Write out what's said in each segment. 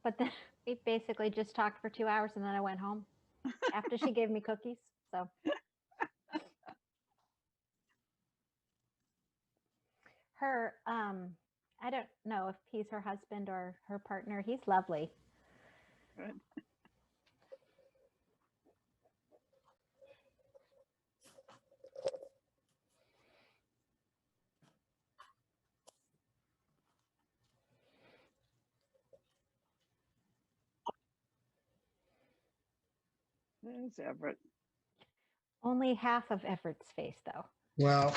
but then we basically just talked for 2 hours and then I went home after she gave me cookies. So her, I don't know if he's her husband or her partner. He's lovely. Good. There's Everett. Only half of Everett's face, though. Well,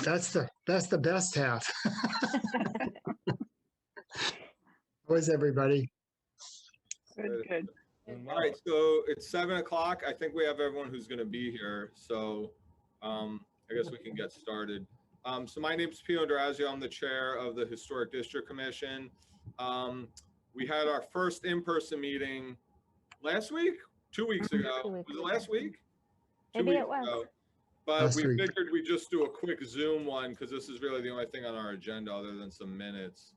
that's the best half. How is everybody? Good, good. All right, so it's 7 o'clock. I think we have everyone who's going to be here. So I guess we can get started. So my name is Pino D'Orazio. I'm the chair of the Historic District Commission. We had our first in-person meeting last week, 2 weeks ago. 2 weeks Was it last week? Maybe it was. But Last we week. figured we'd just do a quick Zoom one because this is really the only thing on our agenda other than some minutes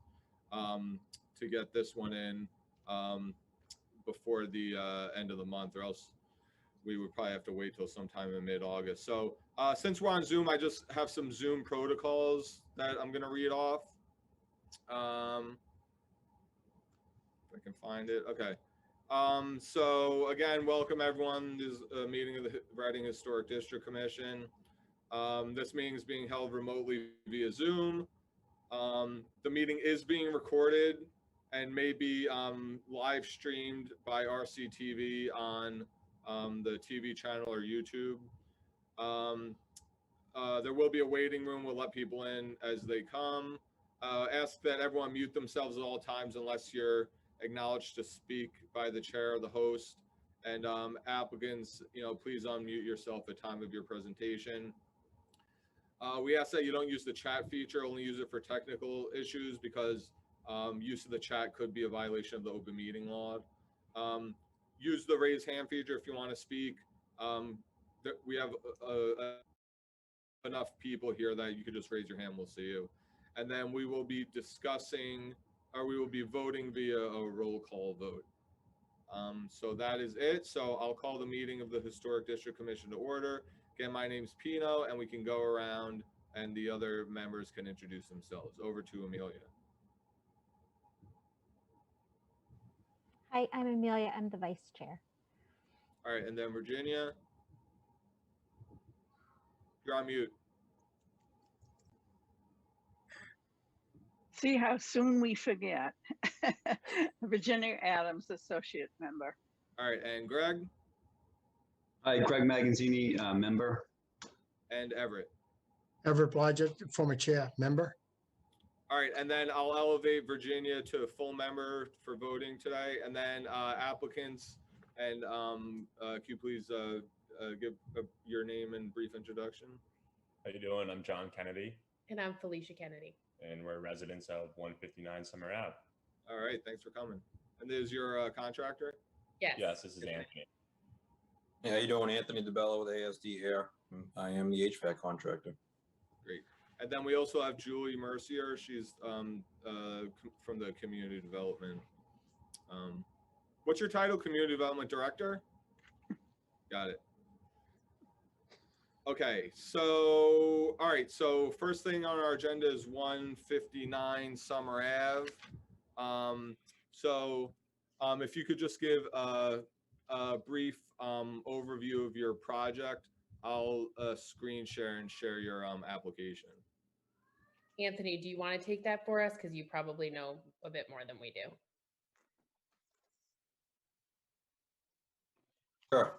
to get this one in before the end of the month, or else we would probably have to wait till sometime in mid-August. So since we're on Zoom, I just have some Zoom protocols that I'm going to read off. If I can find it. Okay. So again, welcome everyone. This is a meeting of the Reading Historic District Commission. This meeting is being held remotely via Zoom. The meeting is being recorded and may be live streamed by RCTV on the TV channel or YouTube. There will be a waiting room. We'll let people in as they come. Ask that everyone mute themselves at all times unless you're acknowledged to speak by the chair or the host. And applicants, please unmute yourself at time of your presentation. We ask that you don't use the chat feature, only use it for technical issues because use of the chat could be a violation of the open meeting law. Use the raise hand feature if you want to speak. We have enough people here that you could just raise your hand, we'll see you. And then we will be discussing, or we will be voting via a roll call vote. So that is it. So I'll call the meeting of the Historic District Commission to order. Again, my name's Pino, and we can go around and the other members can introduce themselves. Over to Amelia. Hi, I'm Amelia. I'm the vice chair. All right, and then Virginia. You're on mute. See how soon we forget. Virginia Adams, associate member. All right, and Greg Hi, Greg Magazzini, member. and Everett. Everett Blodgett, former chair, member. All right, and then I'll elevate Virginia to full member for voting today. And then applicants, and can you please give your name and brief introduction? How you doing? I'm John Kennedy, And I'm Felicia Kennedy. and we're residents of 159 Summer Ave. All right, thanks for coming. And this is your contractor? Yes. Yes, this is Anthony. Hey, how you doing? Anthony DeBello with ASD here. I am the HVAC contractor. Great. And then we also have Julie Mercier. She's from the Community Development. What's your title? Community Development Director? Got it. Okay, so, all right, so first thing on our agenda is 159 Summer Ave. If you could just give a brief overview of your project, I'll screen share and share your application. Anthony, do you want to take that for us? Because you probably know a bit more than we do. Sure.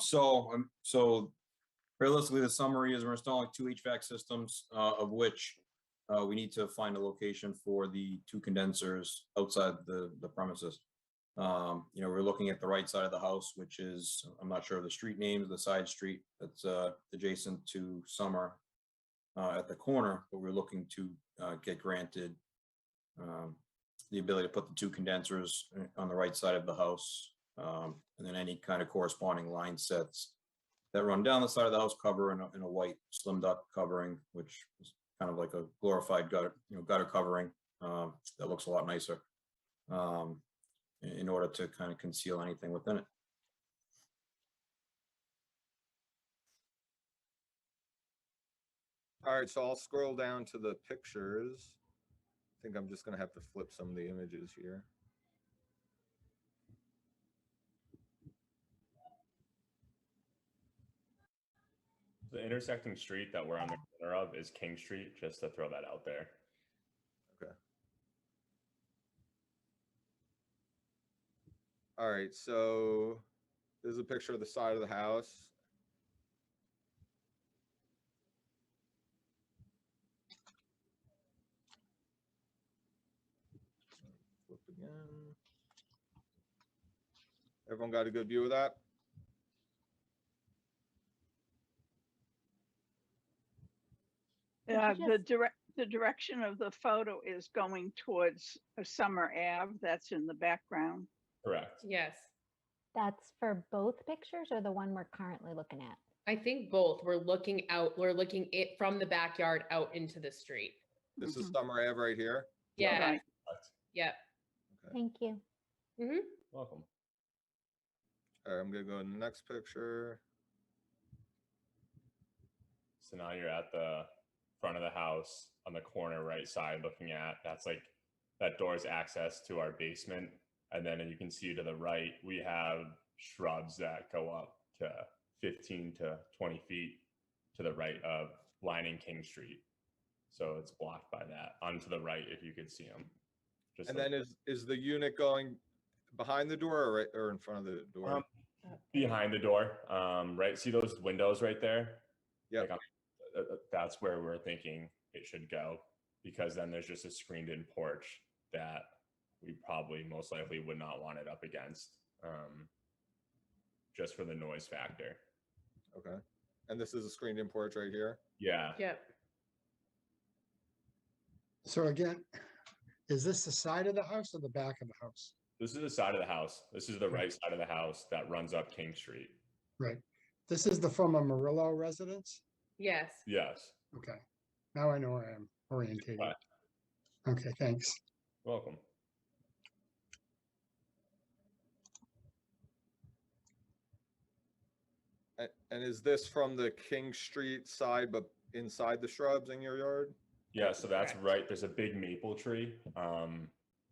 So realistically, the summary is we're installing 2 HVAC systems, of which we need to find a location for the 2 condensers outside the premises. We're looking at the right side of the house, which is, I'm not sure of the street names, the side street that's adjacent to Summer at the corner, but we're looking to get granted the ability to put the 2 condensers on the right side of the house, and then any kind of corresponding line sets that run down the side of the house cover in a white slim duct covering, which is kind of like a glorified gutter covering that looks a lot nicer. in order to kind of conceal anything within it. All right, so I'll scroll down to the pictures. I think I'm just gonna have to flip some of the images here. The intersecting street that we're on the corner of is King Street, just to throw that out there. Okay. All right, so this is a picture of the side of the house. Flip again. Everyone got a good view of that? The direction of the photo is going towards Summer Ave. That's in the background. Correct. Yes. That's for both pictures or the one we're currently looking at? I think both. We're looking out, we're looking it from the backyard out into the street. This is Mhm. Summer Ave right here. Yeah. Right. Yep. Thank you. Hmm. Welcome. All right, I'm gonna go to the next picture. So now you're at the front of the house on the corner right side looking at, that's like, that door's access to our basement. And then you can see to the right, we have shrubs that go up to 15 to 20 feet to the right of lining King Street. So it's blocked by that. Onto the right, if you could see them. Just And like then is the unit going behind the door or right or in front of the door? behind the door, right? See those windows right there? Yep. Like that's where we're thinking it should go, because then there's just a screened-in porch that we probably most likely would not want it up against, just for the noise factor. Okay. And this is a screened-in porch right here. Yeah. Yep. So again, is this the side of the house or the back of the house? This is the side of the house. This is the right side of the house that runs up King Street. Right. This is the former Murillo residence? Yes. Yes. Okay. Now I know where I am orientated. Right. Okay, thanks. Welcome. And is this from the King Street side, but inside the shrubs in your yard? Yeah, so that's Correct. right. There's a big maple tree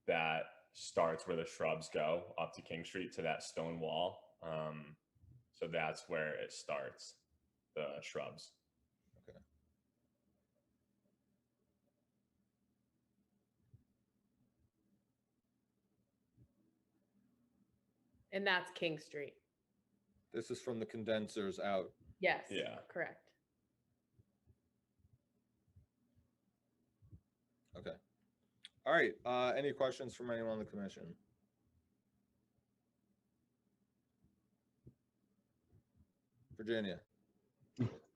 that starts where the shrubs go up to King Street to that stone wall. So that's where it starts, the shrubs. Okay. And that's King Street. This is from the condensers out. Yes. Yeah. Correct. Okay. All right. Any questions from anyone on the commission? Virginia.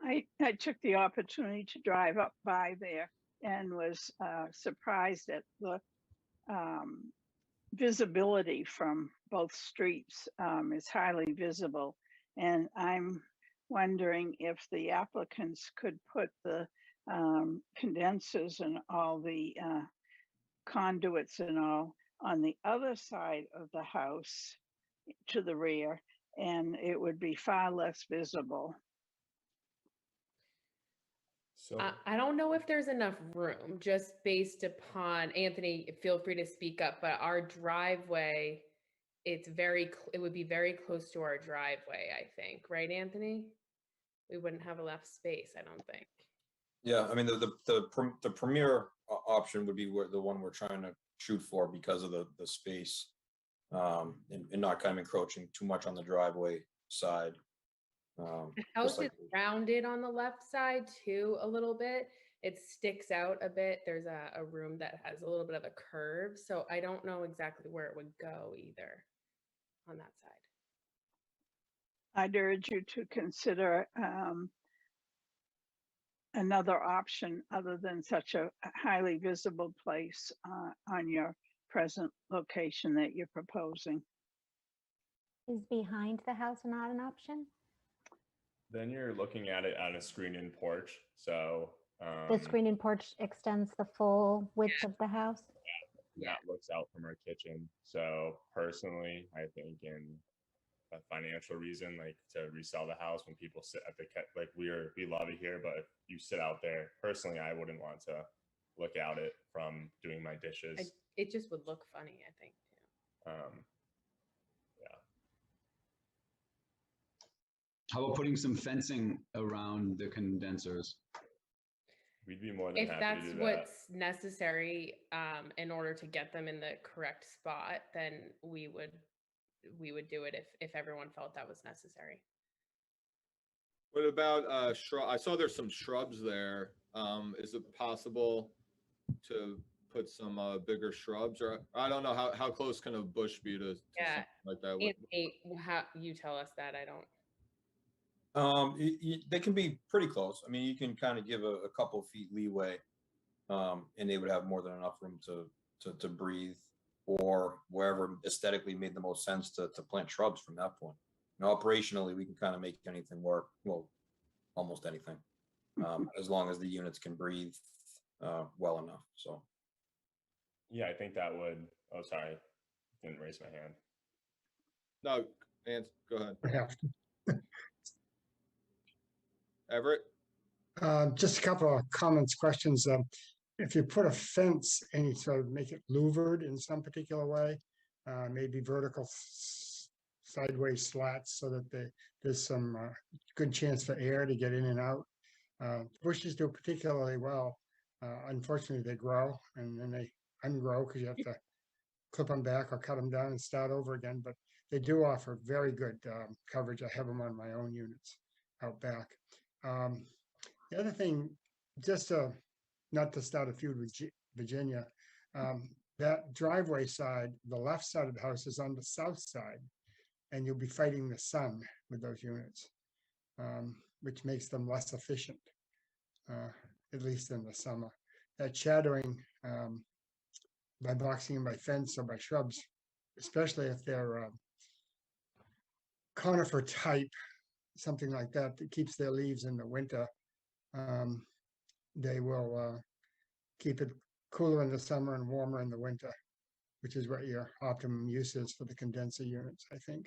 I took the opportunity to drive up by there and was surprised at the visibility from both streets is highly visible. And I'm wondering if the applicants could put the condensers and all the conduits and all on the other side of the house to the rear, and it would be far less visible. So I don't know if there's enough room, just based upon, Anthony, feel free to speak up, but our driveway, it would be very close to our driveway, I think, right, Anthony? We wouldn't have enough space, I don't think. Yeah, I mean, the premier option would be where the one we're trying to shoot for because of the space, and not kind of encroaching too much on the driveway side. The house is rounded on the left side too, a little bit. It sticks out a bit. There's a room that has a little bit of a curve, so I don't know exactly where it would go either on that side. I'd urge you to consider another option other than such a highly visible place on your present location that you're proposing. Is behind the house not an option? then you're looking at it on a screened-in porch. So The screen-in porch extends the full width of the house? Yeah. that looks out from our kitchen. So personally, I think in a financial reason, like to resell the house when people sit at the like we love it here, but if you sit out there, personally, I wouldn't want to look out it from doing my dishes. It just would look funny, I think. Too. Yeah. How about putting some fencing around the condensers? We'd be more than If happy that's to do that. what's necessary in order to get them in the correct spot, then we would do it if everyone felt that was necessary. What about shrub? I saw there's some shrubs there. Is it possible to put some bigger shrubs, or I don't know how close can a bush be to Yeah. something like that? Anthony, how you tell us that? I don't. They can be pretty close. I mean, you can kind of give a couple feet leeway, and they would have more than enough room to breathe, or wherever aesthetically made the most sense to plant shrubs from that point. Now, operationally, we can kind of make anything work. Well, almost anything, as long as the units can breathe well enough. So. Yeah, I think that would. Oh, sorry, didn't raise my hand. No, go ahead. I have to. Everett? Just a couple of comments, questions. If you put a fence and you sort of make it louvered in some particular way, maybe vertical sideways slats so that there's some good chance for air to get in and out. Bushes do particularly well. Unfortunately, they grow and then they ungrow because you have to clip them back or cut them down and start over again. But they do offer very good coverage. I have them on my own units out back. The other thing, just not to start a feud with Virginia, that driveway side, the left side of the house is on the south side, and you'll be fighting the sun with those units, which makes them less efficient, at least in the summer. That shadowing by boxing by fence or by shrubs, especially if they're conifer type, something like that, that keeps their leaves in the winter. They will keep it cooler in the summer and warmer in the winter, which is what your optimum use is for the condenser units, I think.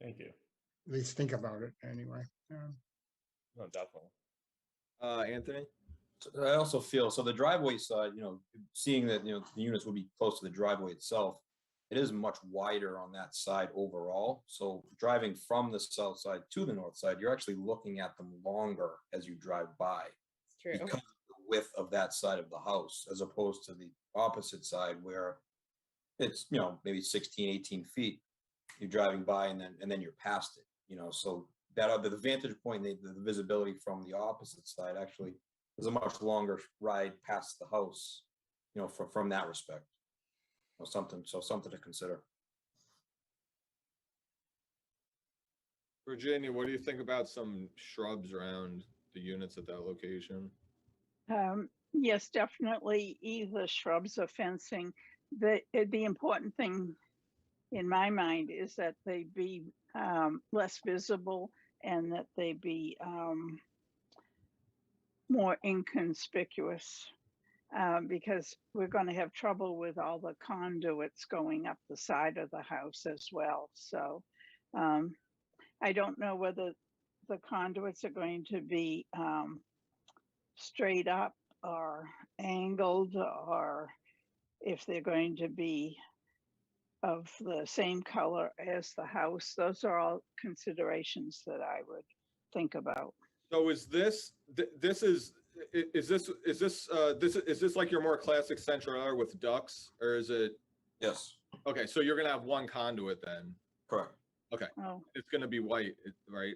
Thank you. At least think about it anyway. No, definitely. Anthony? I also feel, so the driveway side, seeing that, the units will be close to the driveway itself, it is much wider on that side overall. So driving from the south side to the north side, you're actually looking at them longer as you drive by. It's true. Because of the width of that side of the house, as opposed to the opposite side where it's, maybe 16, 18 feet. You're driving by and then you're past it, so that the vantage point, the visibility from the opposite side actually is a much longer ride past the house, from that respect. Something to consider. Virginia, what do you think about some shrubs around the units at that location? Yes, definitely either shrubs or fencing. The important thing in my mind is that they be less visible and that they be more inconspicuous. Because we're going to have trouble with all the conduits going up the side of the house as well. So I don't know whether the conduits are going to be straight up or angled, or if they're going to be of the same color as the house. Those are all considerations that I would think about. So is this like your more classic central air with ducts, or is it? Yes. Okay, so you're gonna have one conduit then. Correct. Okay, Oh, it's gonna be white, right?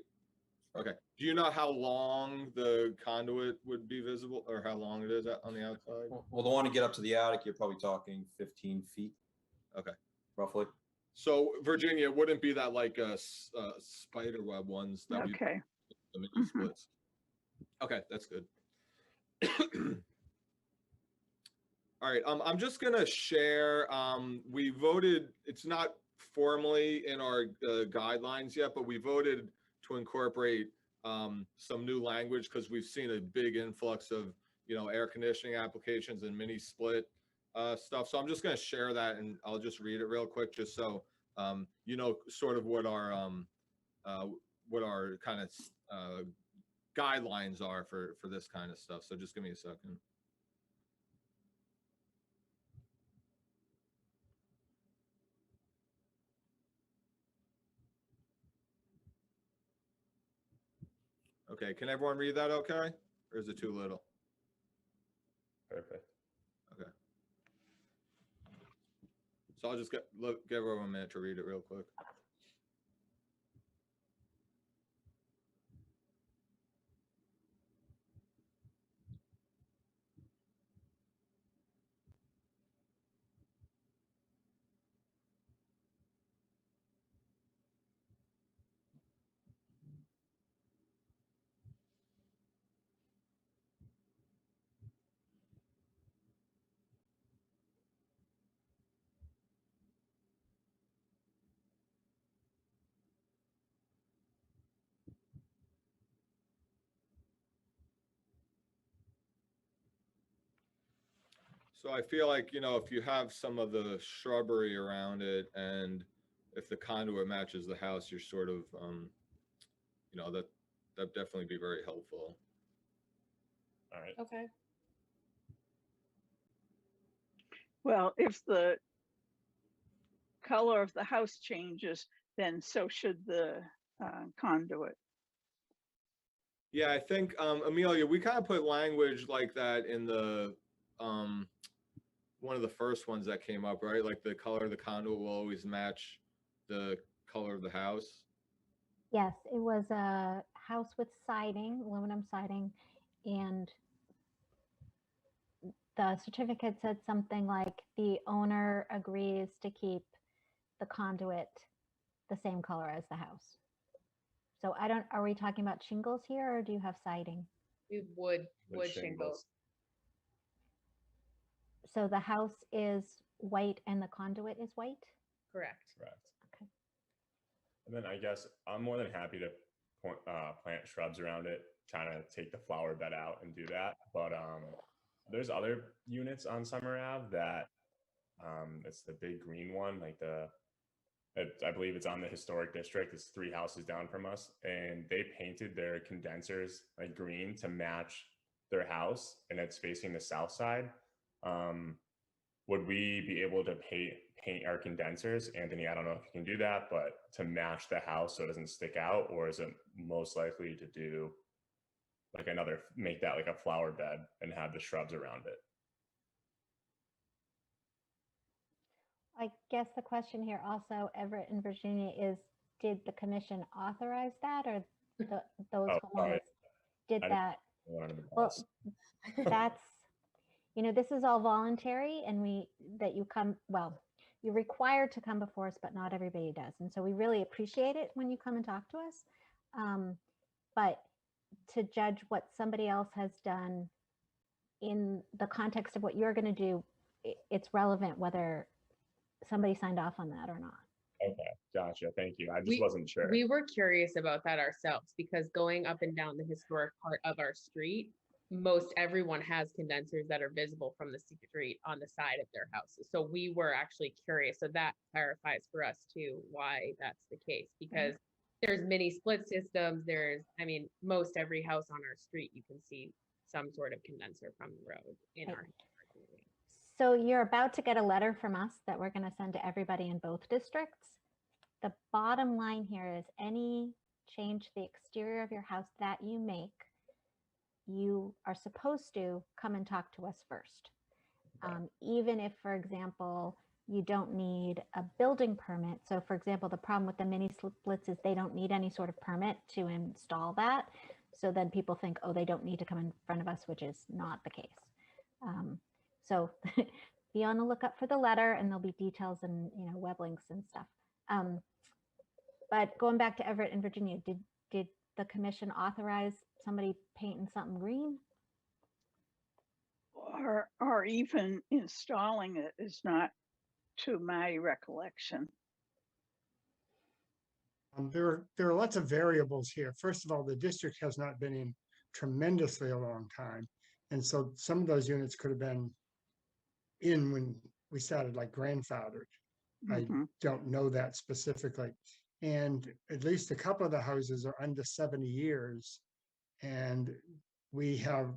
Okay. Do you know how long the conduit would be visible, or how long it is on the outside? Well, the one to get up to the attic, you're probably talking 15 feet. Okay. Roughly. So Virginia, it wouldn't be that like spider web ones that okay. the mini splits. Okay, that's good. All right, I'm just gonna share. We voted. It's not formally in our guidelines yet, but we voted to incorporate some new language because we've seen a big influx of air conditioning applications and mini split, stuff. So I'm just going to share that, and I'll just read it real quick, just so you know sort of what our kind of guidelines are for this kind of stuff. So just give me a second. Okay, can everyone read that okay? Or is it too little? Perfect. Okay. So I'll just give everyone a minute to read it real quick. So I feel like, you know, if you have some of the shrubbery around it, and if the conduit matches the house, you're sort of, you know, that'd definitely be very helpful. All right. Okay. Well, if the color of the house changes, then so should the conduit. Yeah, I think, Amelia, we kind of put language like that in the, one of the first ones that came up, right? Like the color of the conduit will always match the color of the house. Yes, it was a house with siding, aluminum siding, and the certificate said something like the owner agrees to keep the conduit the same color as the house. So I don't, are we talking about shingles here, or do you have siding? We wood Wood shingles. So the house is white and the conduit is white? Correct. Correct. Okay. And then I guess I'm more than happy to plant shrubs around it, trying to take the flower bed out and do that. But there's other units on Summer Ave that it's the big green one, like I believe it's on the historic district. It's 3 houses down from us, and they painted their condensers like green to match their house, and it's facing the south side. Would we be able to paint our condensers, Anthony? I don't know if you can do that, but to match the house so it doesn't stick out, or is it most likely to do like make that like a flower bed and have the shrubs around it? I guess the question here also, Everett and Virginia, is did the commission authorize that, or those Oh, homeowners sorry. did I that? One of the Well, balls. that's, you know, this is all voluntary, and you're required to come before us, but not everybody does. And so we really appreciate it when you come and talk to us. But to judge what somebody else has done in the context of what you're going to do, it's relevant whether somebody signed off on that or not. Okay, gotcha. Thank you. I just wasn't sure. We were curious about that ourselves, because going up and down the historic part of our street, most everyone has condensers that are visible from the street on the side of their houses. So we were actually curious. So that clarifies for us too why that's the case, because there's mini split systems. I mean, most every house on our street, you can see some sort of condenser from the road in our community. So you're about to get a letter from us that we're going to send to everybody in both districts. The bottom line here is any change to the exterior of your house that you make, you are supposed to come and talk to us first. Even if, for example, you don't need a building permit. So for example, the problem with the mini splits is they don't need any sort of permit to install that. So then people think, oh, they don't need to come in front of us, which is not the case. So be on the lookout for the letter, and there'll be details and, you know, web links and stuff. But going back to Everett and Virginia, did the commission authorize somebody painting something green? Or even installing it is not to my recollection. There are lots of variables here. First of all, the district has not been in tremendously a long time. And so some of those units could have been in when we started like grandfathered. I Mhm. don't know that specifically. And at least a couple of the houses are under 70 years. And we have,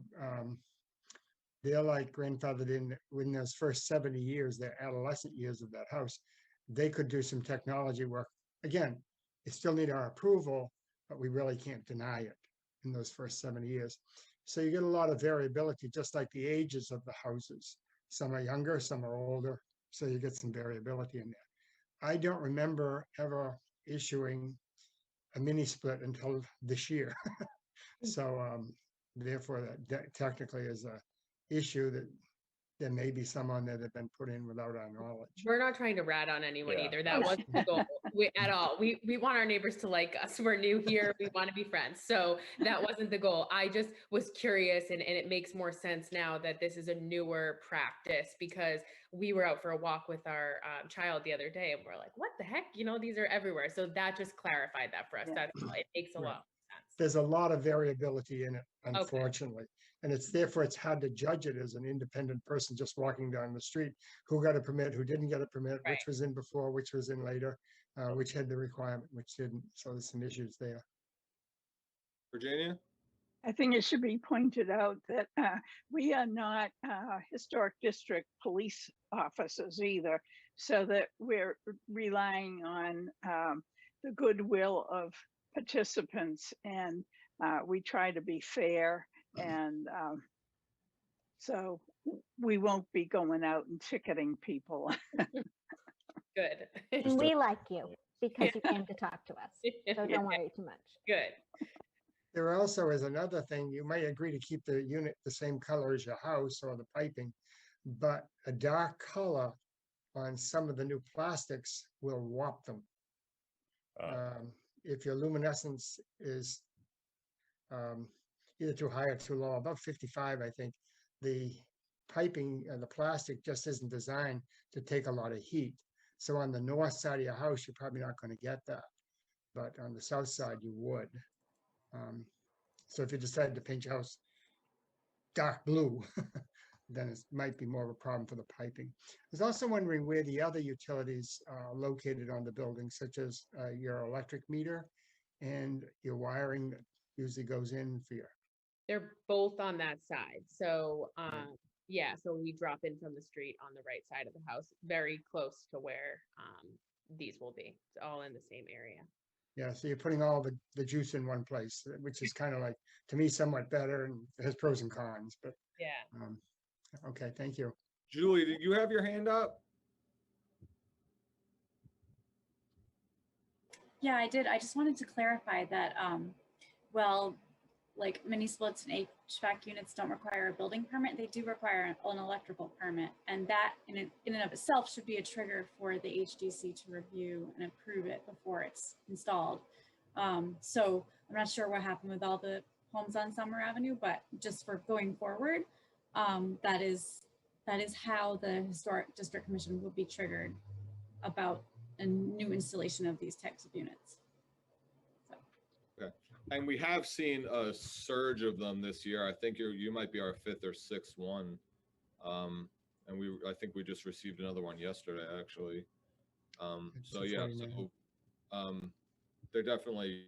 they're like grandfathered in when those first 70 years, their adolescent years of that house, they could do some technology work. Again, it still need our approval, but we really can't deny it in those first 70 years. So you get a lot of variability, just like the ages of the houses. Some are younger, some are older, so you get some variability in there. I don't remember ever issuing a mini split until this year. So therefore, that technically is a issue that there may be some on there that have been put in without our knowledge. We're not trying to rat on anyone Yeah. either. That wasn't the goal at all. We want our neighbors to like us. We're new here. We want to be friends. So that wasn't the goal. I just was curious, and it makes more sense now that this is a newer practice, because we were out for a walk with our child the other day and we're like, what the heck? You know, these are everywhere. So that just clarified that for us. Yeah. It makes a Right. lot of sense. There's a lot of variability in it, unfortunately. And it's therefore it's hard to judge it as an independent person just walking down the street, who got a permit, who didn't get a permit, Right. which was in before, which was in later, which had the requirement, which didn't. So there's some issues there. Virginia? I think it should be pointed out that we are not historic district police officers either, so that we're relying on the goodwill of participants, and we try to be fair, and so we won't be going out and ticketing people. Good. And we like you because you came to talk to us. So don't worry too much. Good. There also is another thing, you may agree to keep the unit the same color as your house or the piping, but a dark color on some of the new plastics will warp them. If your luminescence is either too high or too low, above 55, I think, the piping and the plastic just isn't designed to take a lot of heat. So on the north side of your house, you're probably not going to get that, but on the south side, you would. So if you decide to paint your house dark blue, then it might be more of a problem for the piping. I was also wondering where the other utilities are located on the building, such as your electric meter and your wiring that usually goes in for your. They're both on that side. So yeah, so we drop in from the street on the right side of the house, very close to where these will be. It's all in the same area. Yeah, so you're putting all the juice in one place, which is kind of like, to me, somewhat better, and it has pros and cons, but Yeah. okay, thank you. Julie, did you have your hand up? Yeah, I did. I just wanted to clarify that, well, like mini splits and HVAC units don't require a building permit. They do require an electrical permit. And that in and of itself should be a trigger for the HDC to review and approve it before it's installed. So I'm not sure what happened with all the homes on Summer Avenue, but just for going forward, that is how the Historic District Commission will be triggered about a new installation of these types of units. And we have seen a surge of them this year. I think you might be our fifth or sixth one. And I think we just received another one yesterday, actually. So yeah, so they're definitely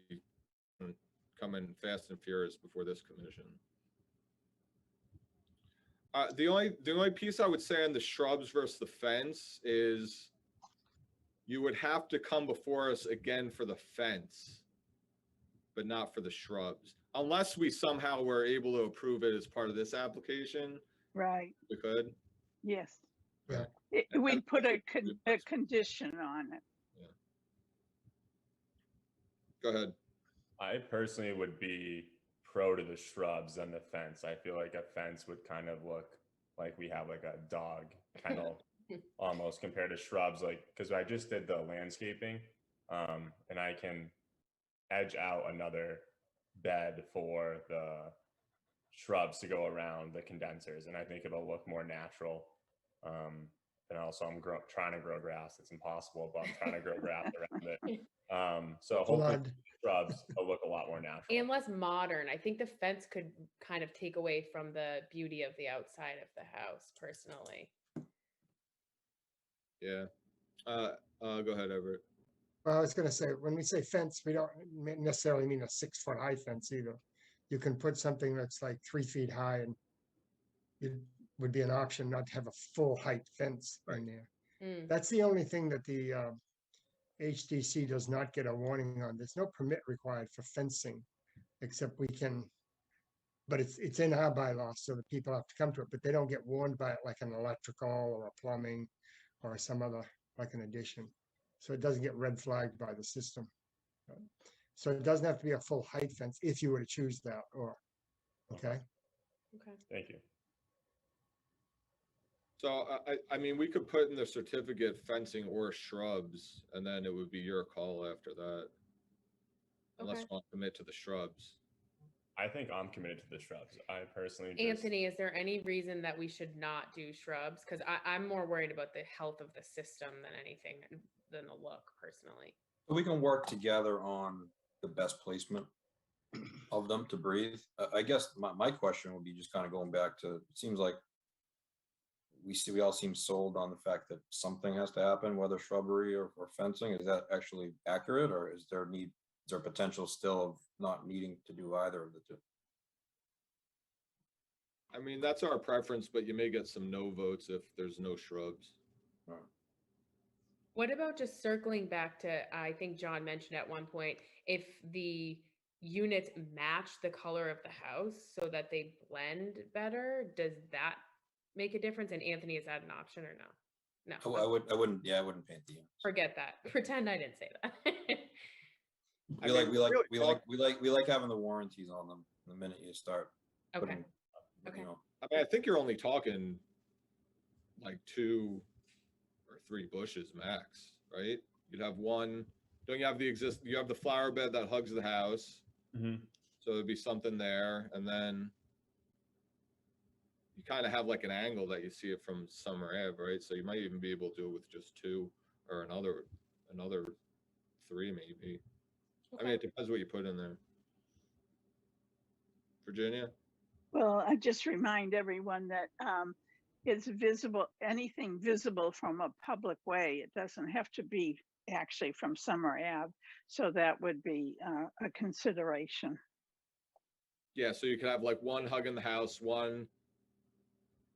coming fast and furious before this commission. The only piece I would say on the shrubs versus the fence is you would have to come before us again for the fence, but not for the shrubs, unless we somehow were able to approve it as part of this application. Right. We could. Yes. Yeah. We'd put a condition on it. Yeah. Go ahead. I personally would be pro to the shrubs and the fence. I feel like a fence would kind of look like we have like a dog kennel almost compared to shrubs, like, because I just did the landscaping and I can edge out another bed for the shrubs to go around the condensers, and I think it'll look more natural. And also I'm trying to grow grass. It's impossible, but I'm trying to grow grass around it. So hopefully the shrubs will look a lot more natural. And less modern. I think the fence could kind of take away from the beauty of the outside of the house, personally. Yeah. Go ahead, Everett. Well, I was gonna say, when we say fence, we don't necessarily mean a 6 foot high fence either. You can put something that's like 3 feet high and it would be an option not to have a full height fence in there. Mm, That's the only thing that the HDC does not get a warning on. There's no permit required for fencing, except we can, but it's in our bylaws, so that people have to come to it, but they don't get warned by it like an electrical or a plumbing or some other, like an addition. So it doesn't get red flagged by the system. So it doesn't have to be a full height fence if you were to choose that, or, okay? okay. Thank you. So I mean, we could put in the certificate fencing or shrubs, and then it would be your call after that. Unless Okay. you want to commit to the shrubs. I think I'm committed to the shrubs. I personally just, Anthony, is there any reason that we should not do shrubs? Because I'm more worried about the health of the system than anything, than the look personally. We can work together on the best placement of them to breathe. I guess my question would be just kind of going back to, it seems like we all seem sold on the fact that something has to happen, whether shrubbery or fencing. Is that actually accurate, or is there potential still of not needing to do either of the two? I mean, that's our preference, but you may get some no votes if there's no shrubs. What about just circling back to, I think John mentioned at one point, if the units match the color of the house so that they blend better, does that make a difference? And Anthony, is that an option or no? No. I wouldn't paint the units. Forget that. Pretend I didn't say that. We like having the warranties on them the minute you start. Okay. putting, Okay. You know, I mean, I think you're only talking like 2 or 3 bushes max, right? You'd have one, don't you have you have the flower bed that hugs the house. Mhm. So there'd be something there, and then you kind of have like an angle that you see it from Summer Ave, right? So you might even be able to do it with just 2 or another 3 maybe. I mean, it depends what you put in there. Virginia? Well, I just remind everyone that it's visible, anything visible from a public way. It doesn't have to be actually from Summer Ave. So that would be a consideration. Yeah, so you could have like one hugging the house, one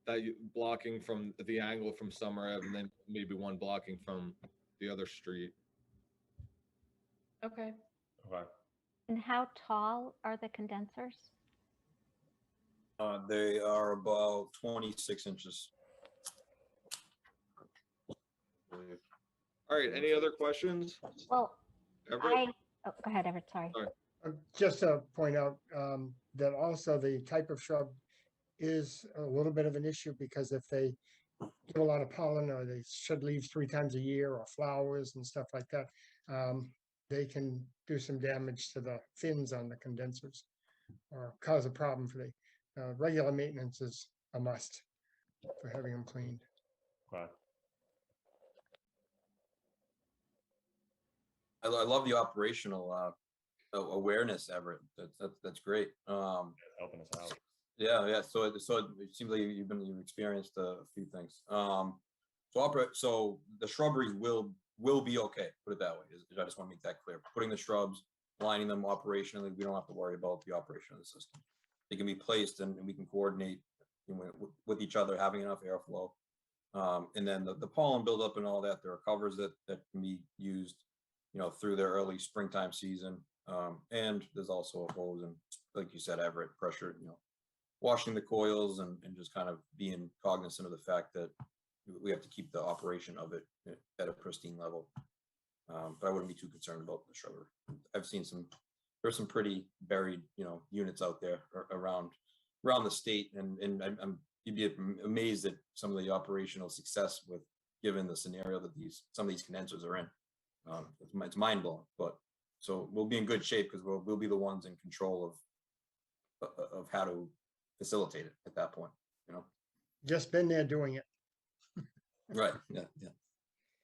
that you blocking from the angle from Summer Ave, and then maybe one blocking from the other street. Okay. Okay. And how tall are the condensers? They are about 26 inches. All right, any other questions? Well, Everett? oh, go ahead, Everett, sorry. Sorry. Just to point out that also the type of shrub is a little bit of an issue, because if they give a lot of pollen or they shed leaves 3 times a year, or flowers and stuff like that, they can do some damage to the fins on the condensers or cause a problem for the regular maintenance is a must for having them cleaned. Okay. I love the operational awareness, Everett. That's great. Helping us out. Yeah. So it seems like you've experienced a few things. So the shrubberies will be okay. Put it that way. I just want to make that clear. Putting the shrubs, lining them operationally, we don't have to worry about the operation of the system. They can be placed, and we can coordinate with each other, having enough airflow. And then the pollen buildup and all that. There are covers that can be used, through their early springtime season. And there's also a hose, and like you said, Everett, pressure, washing the coils and just kind of being cognizant of the fact that we have to keep the operation of it at a pristine level. But I wouldn't be too concerned about the shrubbery. I've seen there's some pretty buried, units out there around the state, and you'd be amazed at some of the operational success given the scenario that some of these condensers are in. It's mind blowing, but so we'll be in good shape because we'll be the ones in control of how to facilitate it at that point. Just been there doing it. Right. Yeah.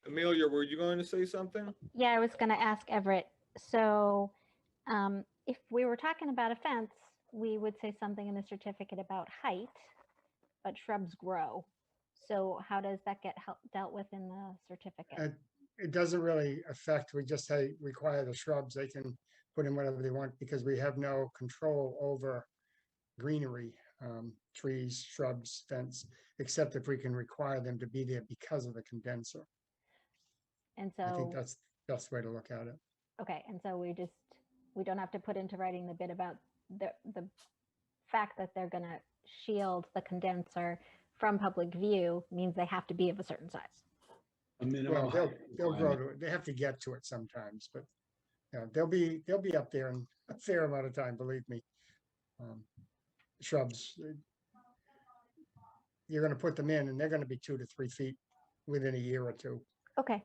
Amelia, were you going to say something? Yeah, I was going to ask Everett. So if we were talking about a fence, we would say something in the certificate about height, but shrubs grow. So how does that get dealt with in the certificate? It doesn't really affect, we just say require the shrubs, they can put in whatever they want because we have no control over greenery, trees, shrubs, fence, except if we can require them to be there because of the condenser. And I think so, that's the best way to look at it. okay, and so we don't have to put into writing the bit about the fact that they're gonna shield the condenser from public view means they have to be of a certain size. A minimum Well, height they'll grow requirement. to it. They have to get to it sometimes, but you know, they'll be up there in a fair amount of time, believe me. Shrubs, you're gonna put them in and they're gonna be 2 to 3 feet within a year or two. Okay,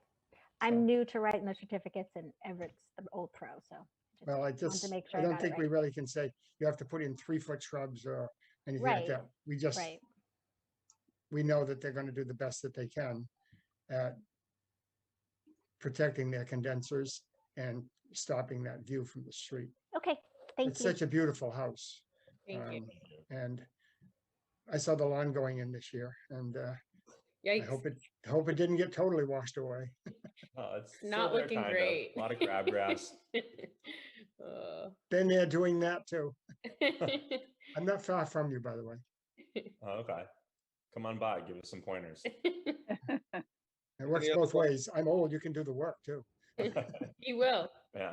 I'm new to writing the certificates and Everett's the old pro, so. Well, wanted to make sure I I don't got it think we right. really can say you have to put in 3-foot shrubs or anything like Right, that. We just, Right, we know that they're gonna do the best that they can at protecting their condensers and stopping that view from the street. okay, thank It's you. such a beautiful house. Thank you. And I saw the lawn going in this year and I Yikes. hope it didn't get totally washed away. It's still Not there, looking kind of. great. A lot of crabgrass. Been there doing that too. I'm not far from you, by the way. Oh, okay. Come on by, give us some pointers. It works other both ways. I'm old, you can do the work too. You will. Yeah.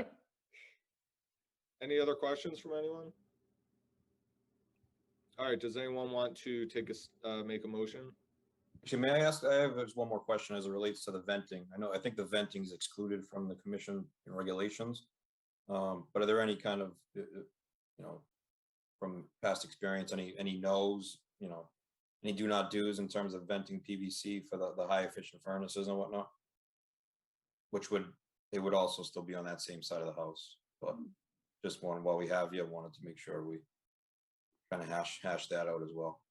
Any other questions from anyone? All right, does anyone want to make a motion? Actually, may I ask, I have just one more question as it relates to the venting. I think the venting is excluded from the commission regulations. But are there any kind of, from past experience, any no's, any do not do's in terms of venting PVC for the high efficient furnaces and whatnot? They would also still be on that same side of the house, but just one, while we have you, wanted to make sure we kind of hash that out as well.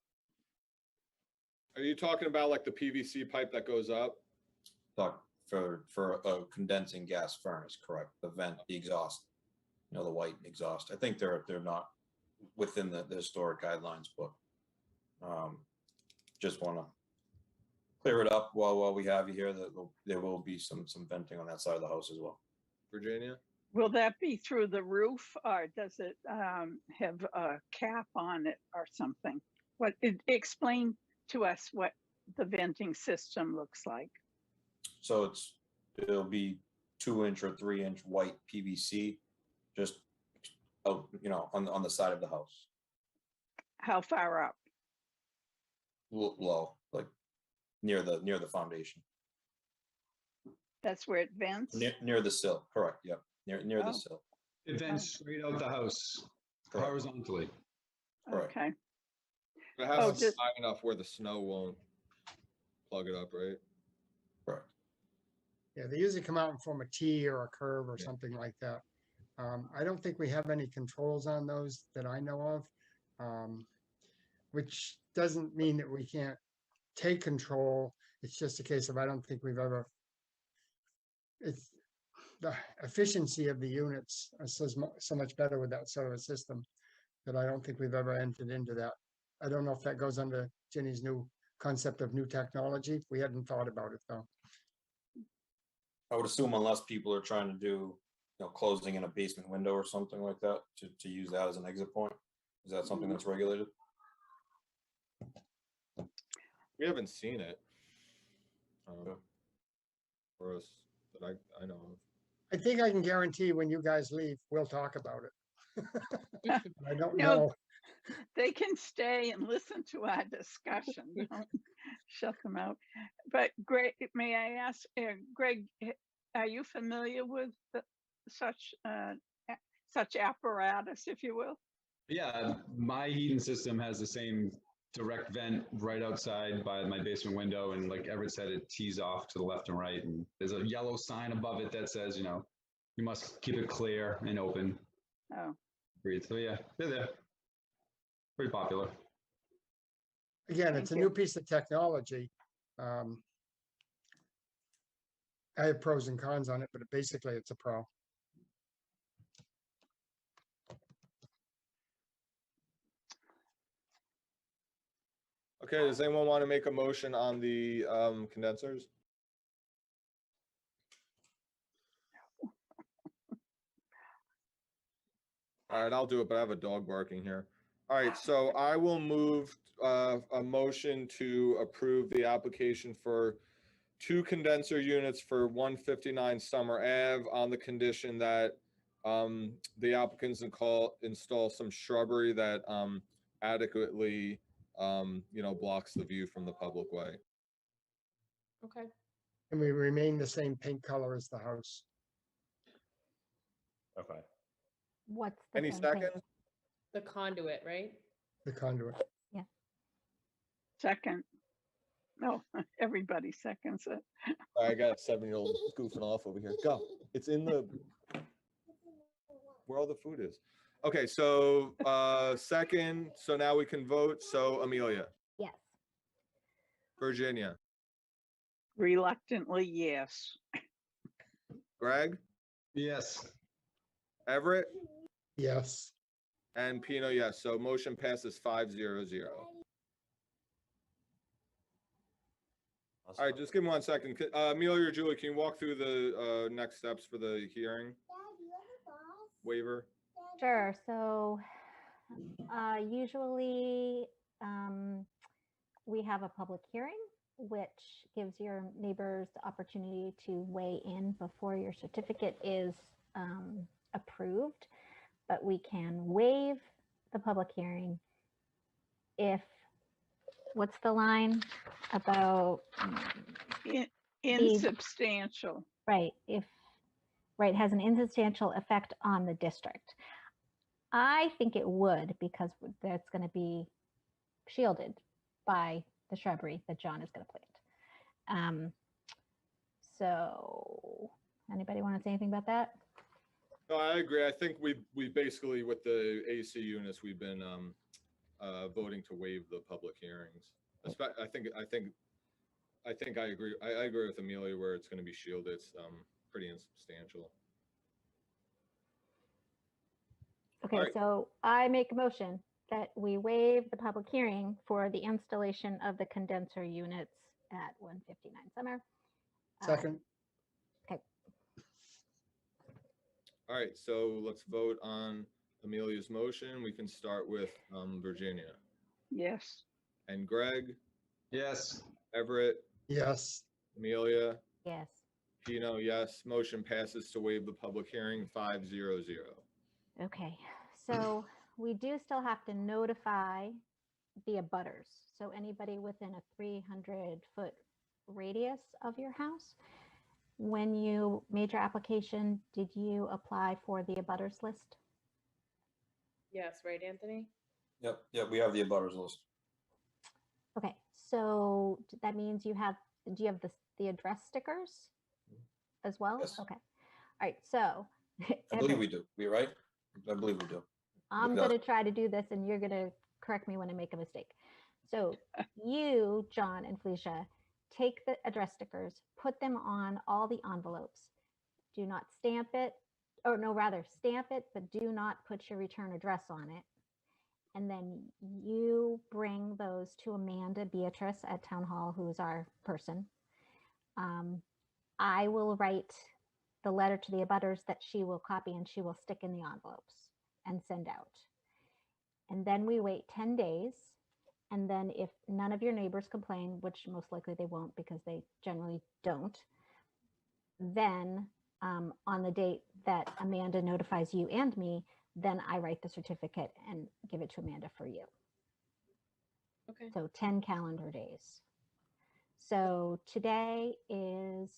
Are you talking about like the PVC pipe that goes up? Talk for a condensing gas furnace, correct? The vent, the exhaust, the white exhaust. I think they're not within the historic guidelines, but just want to clear it up while we have you here, that there will be some venting on that side of the house as well. Virginia? Will that be through the roof or does it have a cap on it or something? Explain to us what the venting system looks like. So it'll be 2-inch or 3-inch white PVC, just on the side of the house. How far up? Low, like near the foundation. That's where it vents? Near the sill, correct, yep, near the Oh. sill. It vents straight out the house Correct. horizontally. Correct. Okay. It has to be just- high enough where the snow won't plug it up, right? Correct. Yeah, they usually come out and form a T or a curve or Yeah. something like that. I don't think we have any controls on those that I know of. Which doesn't mean that we can't take control. It's just a case of, I don't think we've ever, it's the efficiency of the units is so much better with that sort of a system that I don't think we've ever entered into that. I don't know if that goes under Jenny's new concept of new technology. We hadn't thought about it though. I would assume unless people are trying to do, closing in a basement window or something like that, to use that as an exit point. Is that something that's regulated? We haven't seen it. Okay. For us, that I know of. I think I can guarantee when you guys leave, we'll talk about it. I don't No. know. They can stay and listen to our discussion. Don't shut them out. But Greg, may I ask, Greg, are you familiar with such apparatus, if you will? Yeah, my heating system has the same direct vent right outside by my basement window. And like Everett said, it tees off to the left and right. And there's a yellow sign above it that says, you must keep it clear and open. Oh, Breathe. So yeah, they're there. Pretty popular. Again, it's a Thank new you. piece of technology. I have pros and cons on it, but basically it's a pro. Okay, does anyone want to make a motion on the condensers? All right, I'll do it, but I have a dog barking here. All right, so I will move a motion to approve the application for 2 condenser units for 159 Summer Ave on the condition that the applicants install some shrubbery that adequately, blocks the view from the public way. Okay. And we remain the same paint color as the house. Okay. What's the Any same thing? seconds? The conduit, right? The conduit. Second. No, everybody seconds it. I got a 7-year-old goofing off over here. Go. It's in the where all the food is. Okay, so second. So now we can vote. So Amelia, Yes. Virginia, Reluctantly, yes. Greg, Yes. Everett, Yes. and Pino, yes. So motion passes 5-0-0. All right, just give me 1 second. Amelia or Julie, can you walk through the next steps for the hearing waiver? Sure. So usually we have a public hearing, which gives your neighbors the opportunity to weigh in before your certificate is approved. But we can waive the public hearing if, what's the line about? Insubstantial. Right, if, right, has an insubstantial effect on the district. I think it would, because that's going to be shielded by the shrubbery that John is going to plant. So anybody want to say anything about that? No, I agree. I think we basically, with the AC units, we've been voting to waive the public hearings. I think I agree. I agree with Amelia where it's going to be shielded. It's pretty insubstantial. Okay, Alright. so I make a motion that we waive the public hearing for the installation of the condenser units at 159 Summer. Second. All right, so let's vote on Amelia's motion. We can start with Virginia Yes. and Greg, Yes. Everett, Yes. Amelia, Yes. Pino, yes. Motion passes to waive the public hearing 5-0-0. Okay, so we do still have to notify the abutters. So anybody within a 300-foot radius of your house. When you made your application, did you apply for the abutters list? Yes, right, Anthony? Yep, we have the abutters list. Okay, so that means you have, do you have the address stickers as well? Yes. Okay, all right, so. I believe we do. We right? I believe we do. I'm Look it going up. to try to do this and you're going to correct me when I make a mistake. So you, John and Felicia, take the address stickers, put them on all the envelopes. Do not stamp it, or no, rather stamp it, but do not put your return address on it. And then you bring those to Amanda Beatrice at Town Hall, who is our person. I will write the letter to the abutters that she will copy and she will stick in the envelopes and send out. And then we wait 10 days. And then if none of your neighbors complain, which most likely they won't because they generally don't, then on the date that Amanda notifies you and me, then I write the certificate and give it to Amanda for you. Okay. So 10 calendar days. So today is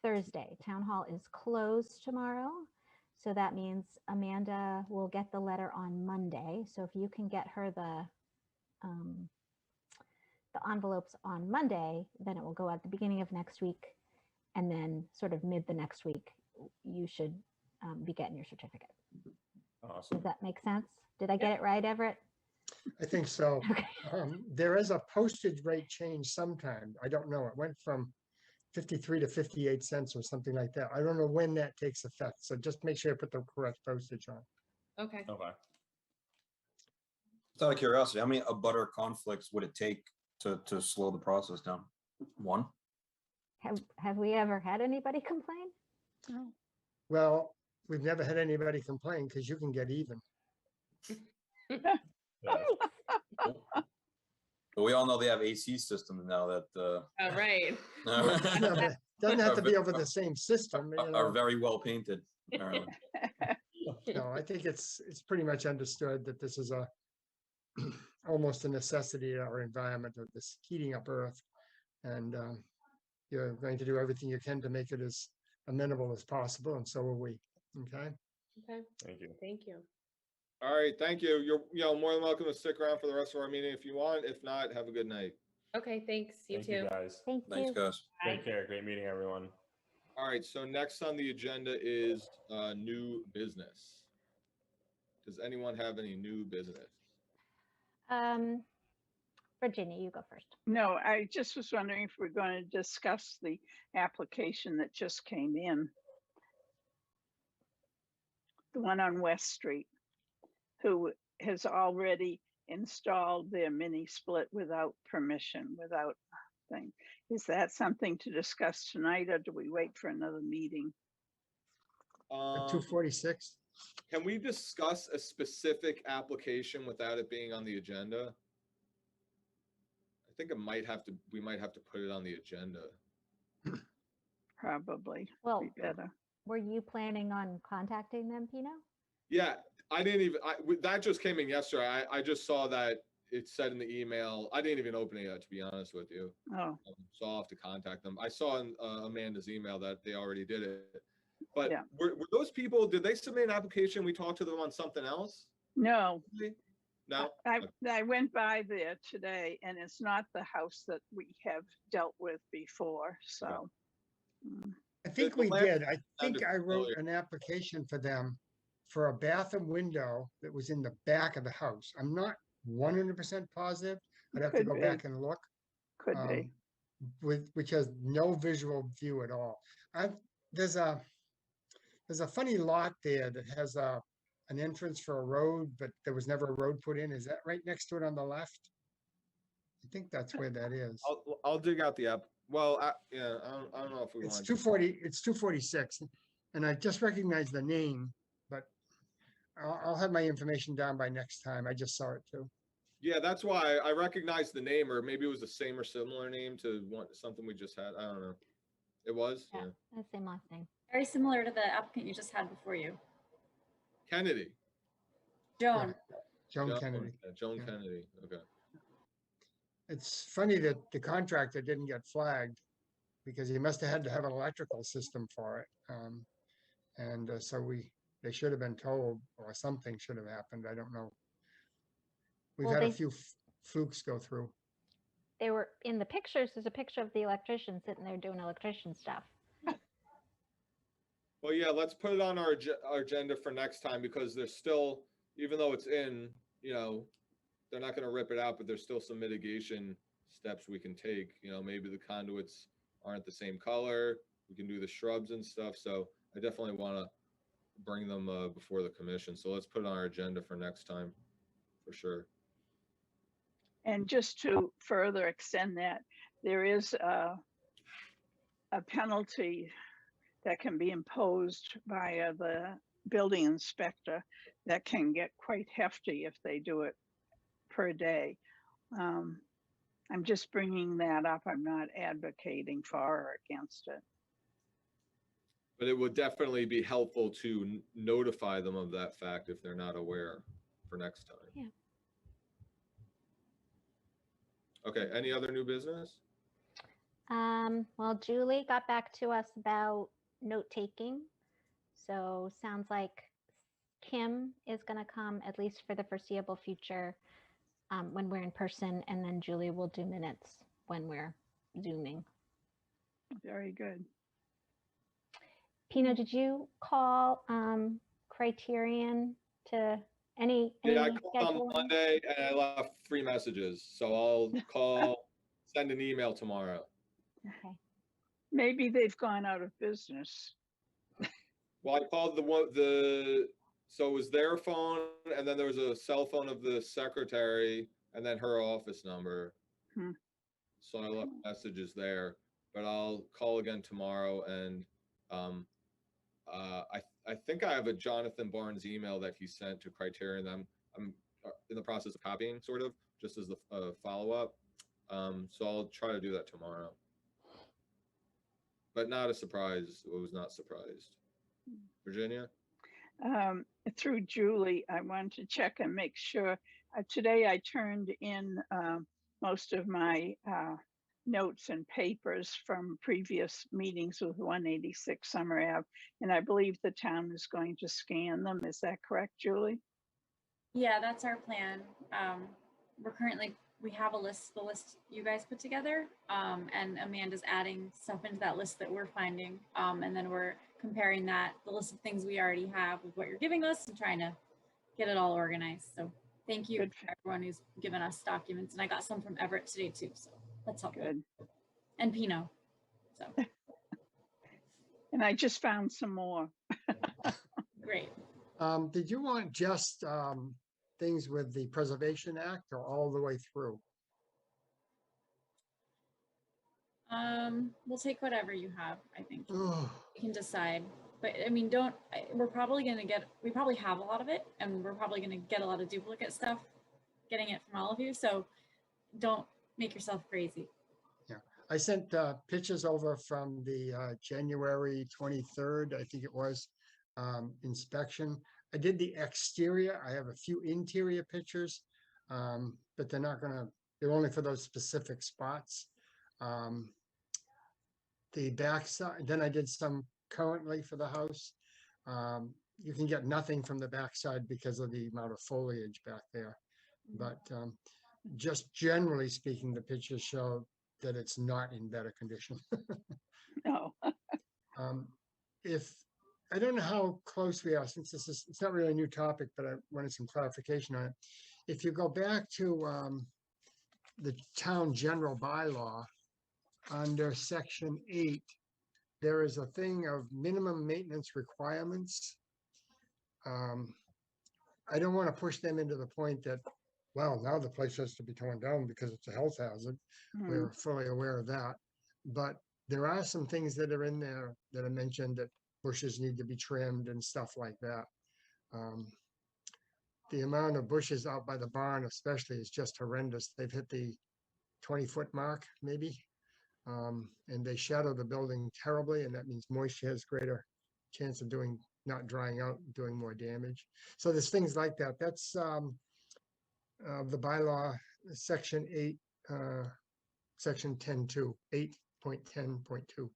Thursday. Town Hall is closed tomorrow. So that means Amanda will get the letter on Monday. So if you can get her the envelopes on Monday, then it will go at the beginning of next week. And then sort of mid the next week, you should be getting your certificate. Awesome. Does that make sense? Did I get it right, Everett? I think so. Okay. There is a postage rate change sometime. I don't know. It went from 53 to 58 cents or something like that. I don't know when that takes effect. So just make sure you put the correct postage on. Okay. Okay. Just out of curiosity, how many abutter conflicts would it take to slow the process down? One? Have we ever had anybody complain? No. Well, we've never had anybody complain because you can get even. Yeah. But we all know they have AC systems now that Oh, right. Yeah, but doesn't have to be over the same system, you are know. very well painted. apparently. No, I think it's pretty much understood that this is a almost a necessity in our environment of this heating up Earth. And you're going to do everything you can to make it as amenable as possible, and so are we. Okay. Okay, Thank you. thank you. All right, thank you. You're more than welcome to stick around for the rest of our meeting if you want. If not, have a good night. Okay, thanks. You Thank too. you guys. Thank Thanks, you. guys. Bye. Take care. Great meeting, everyone. All right, so next on the agenda is new business. Does anyone have any new business? Virginia, you go first. No, I just was wondering if we're going to discuss the application that just came in. The one on West Street, who has already installed their mini split without permission, without thing. Is that something to discuss tonight, or do we wait for another meeting? At 246. Can we discuss a specific application without it being on the agenda? I think we might have to put it on the agenda. Probably Well, be better. were you planning on contacting them, Pino? Yeah, I didn't even, that just came in yesterday. I just saw that it said in the email. I didn't even open it yet, to be honest with you. Oh, So I'll have to contact them. I saw in Amanda's email that they already did it. But Yeah. were those people, did they submit an application? We talked to them on something else? no, No? I went by there today, and it's not the house that we have dealt with before, so. I think the we last did. I think sounded I wrote familiar. an application for them for a bathroom window that was in the back of the house. I'm not 100% positive. I'd have to Could go be. back and look. Could be. Which has no visual view at all. There's a funny lot there that has an entrance for a road, but there was never a road put in. Is that right next to it on the left? I think that's where that is. I'll dig out the app. Well, yeah, I don't know if we It's want. 240, it's 246, and I just recognize the name, but I'll have my information down by next time. I just saw it too. Yeah, that's why I recognized the name, or maybe it was the same or similar name to something we just had. I don't know. It was? Yeah, the same last name. Very similar to the applicant you just had before you, Kennedy. Joan. Joan Kennedy. Joan Yeah. Kennedy. Okay. It's funny that the contractor didn't get flagged because he must have had to have an electrical system for it. And so they should have been told, or something should have happened. I don't know. We've Well, had a they- few flukes go through. They were in the pictures. There's a picture of the electrician sitting there doing electrician stuff. Well, yeah, let's put it on our agenda for next time because there's still, even though it's in, they're not going to rip it out, but there's still some mitigation steps we can take. Maybe the conduits aren't the same color. We can do the shrubs and stuff. So I definitely want to bring them before the commission. So let's put it on our agenda for next time, for sure. And just to further extend that, there is a penalty that can be imposed by the building inspector that can get quite hefty if they do it per day. I'm just bringing that up. I'm not advocating for or against it. But it would definitely be helpful to notify them of that fact if they're not aware for next time. Yeah. Okay, any other new business? Well, Julie got back to us about note taking. So sounds like Kim is going to come at least for the foreseeable future when we're in person, and then Julie will do minutes when we're Zooming. Very good. Pino, did you call Criterion to any Yeah, I called on scheduling? Monday and I left 3 messages. So I'll call, send an email tomorrow. Okay. Maybe they've gone out of business. Well, I called the So it was their phone, and then there was a cell phone of the secretary, and then her office number. Hmm. So I left messages there, but I'll call again tomorrow, and I think I have a Jonathan Barnes email that he sent to Criterion. I'm in the process of copying, sort of, just as the follow up. So I'll try to do that tomorrow. But not a surprise. I was not surprised. Virginia? Through Julie, I wanted to check and make sure. Today I turned in most of my notes and papers from previous meetings with 186 Summer Ave, and I believe the town is going to scan them. Is that correct, Julie? Yeah, that's our plan. We have a list, the list you guys put together, and Amanda's adding stuff into that list that we're finding. And then we're comparing the list of things we already have with what you're giving us and trying to get it all organized. So thank you Good. for everyone who's given us documents. And I got some from Everett today too, so that's helpful. Good. And Pinot, so. And I just found some more. Great. Did you want just things with the Preservation Act or all the way through? We'll take whatever you have, I think. Ugh. We can decide. But I mean, we probably have a lot of it, and we're probably going to get a lot of duplicate stuff getting it from all of you. So don't make yourself crazy. Yeah, I sent pictures over from the January 23rd, I think it was, inspection. I did the exterior. I have a few interior pictures, but they're only for those specific spots. The backside, then I did some currently for the house. You can get nothing from the backside because of the amount of foliage back there. But just generally speaking, the pictures show that it's not in better condition. No. I don't know how close we are, since it's not really a new topic, but I wanted some clarification on it. If you go back to the town general bylaw, under section 8, there is a thing of minimum maintenance requirements. I don't want to push them into the point that, well, now the place has to be torn down because it's a health hazard. We're fully aware of that. But there are some things that are in there that are mentioned, that bushes need to be trimmed and stuff like that. The amount of bushes out by the barn especially is just horrendous. They've hit the 20-foot mark, maybe. And they shadow the building terribly, and that means moisture has greater chance of not drying out, doing more damage. So there's things like that. That's the bylaw, section 8, section 10.2, 8.10.2.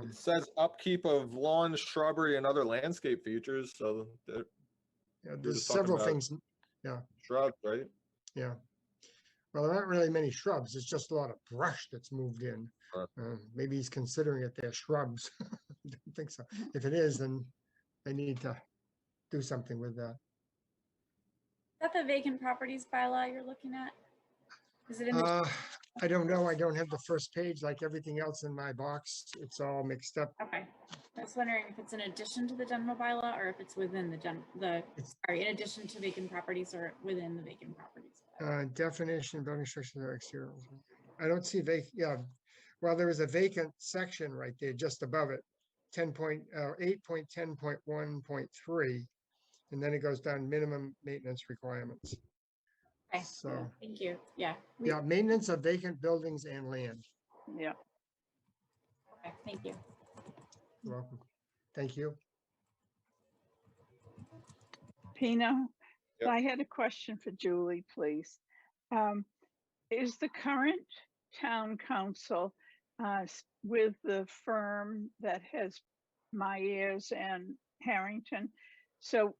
It says upkeep of lawn, shrubbery, and other landscape features. So there's just talking several about things. Yeah. Shrubs, right? Yeah. Well, there aren't really many shrubs. It's just a lot of brush that's moved in. Right. Maybe he's considering it they're shrubs. I don't think so. If it is, then they need to do something with that. Is that the vacant properties bylaw you're looking at? Is it in the? I don't know. I don't have the first page like everything else in my box. It's all mixed up. Okay. I was wondering if it's in addition to the general bylaw or if it's within in addition to vacant properties or within the vacant properties. Definition, building structures are exterior. I don't see well, there is a vacant section right there just above it, 8.10.1.3, and then it goes down minimum maintenance requirements. Okay, So thank you. Yeah. yeah, maintenance of vacant buildings and land. Yeah. Okay, thank you. You're welcome. Thank you. Pino, Yep. I had a question for Julie, please. Is the current town council with the firm that has Myers and Harrington? So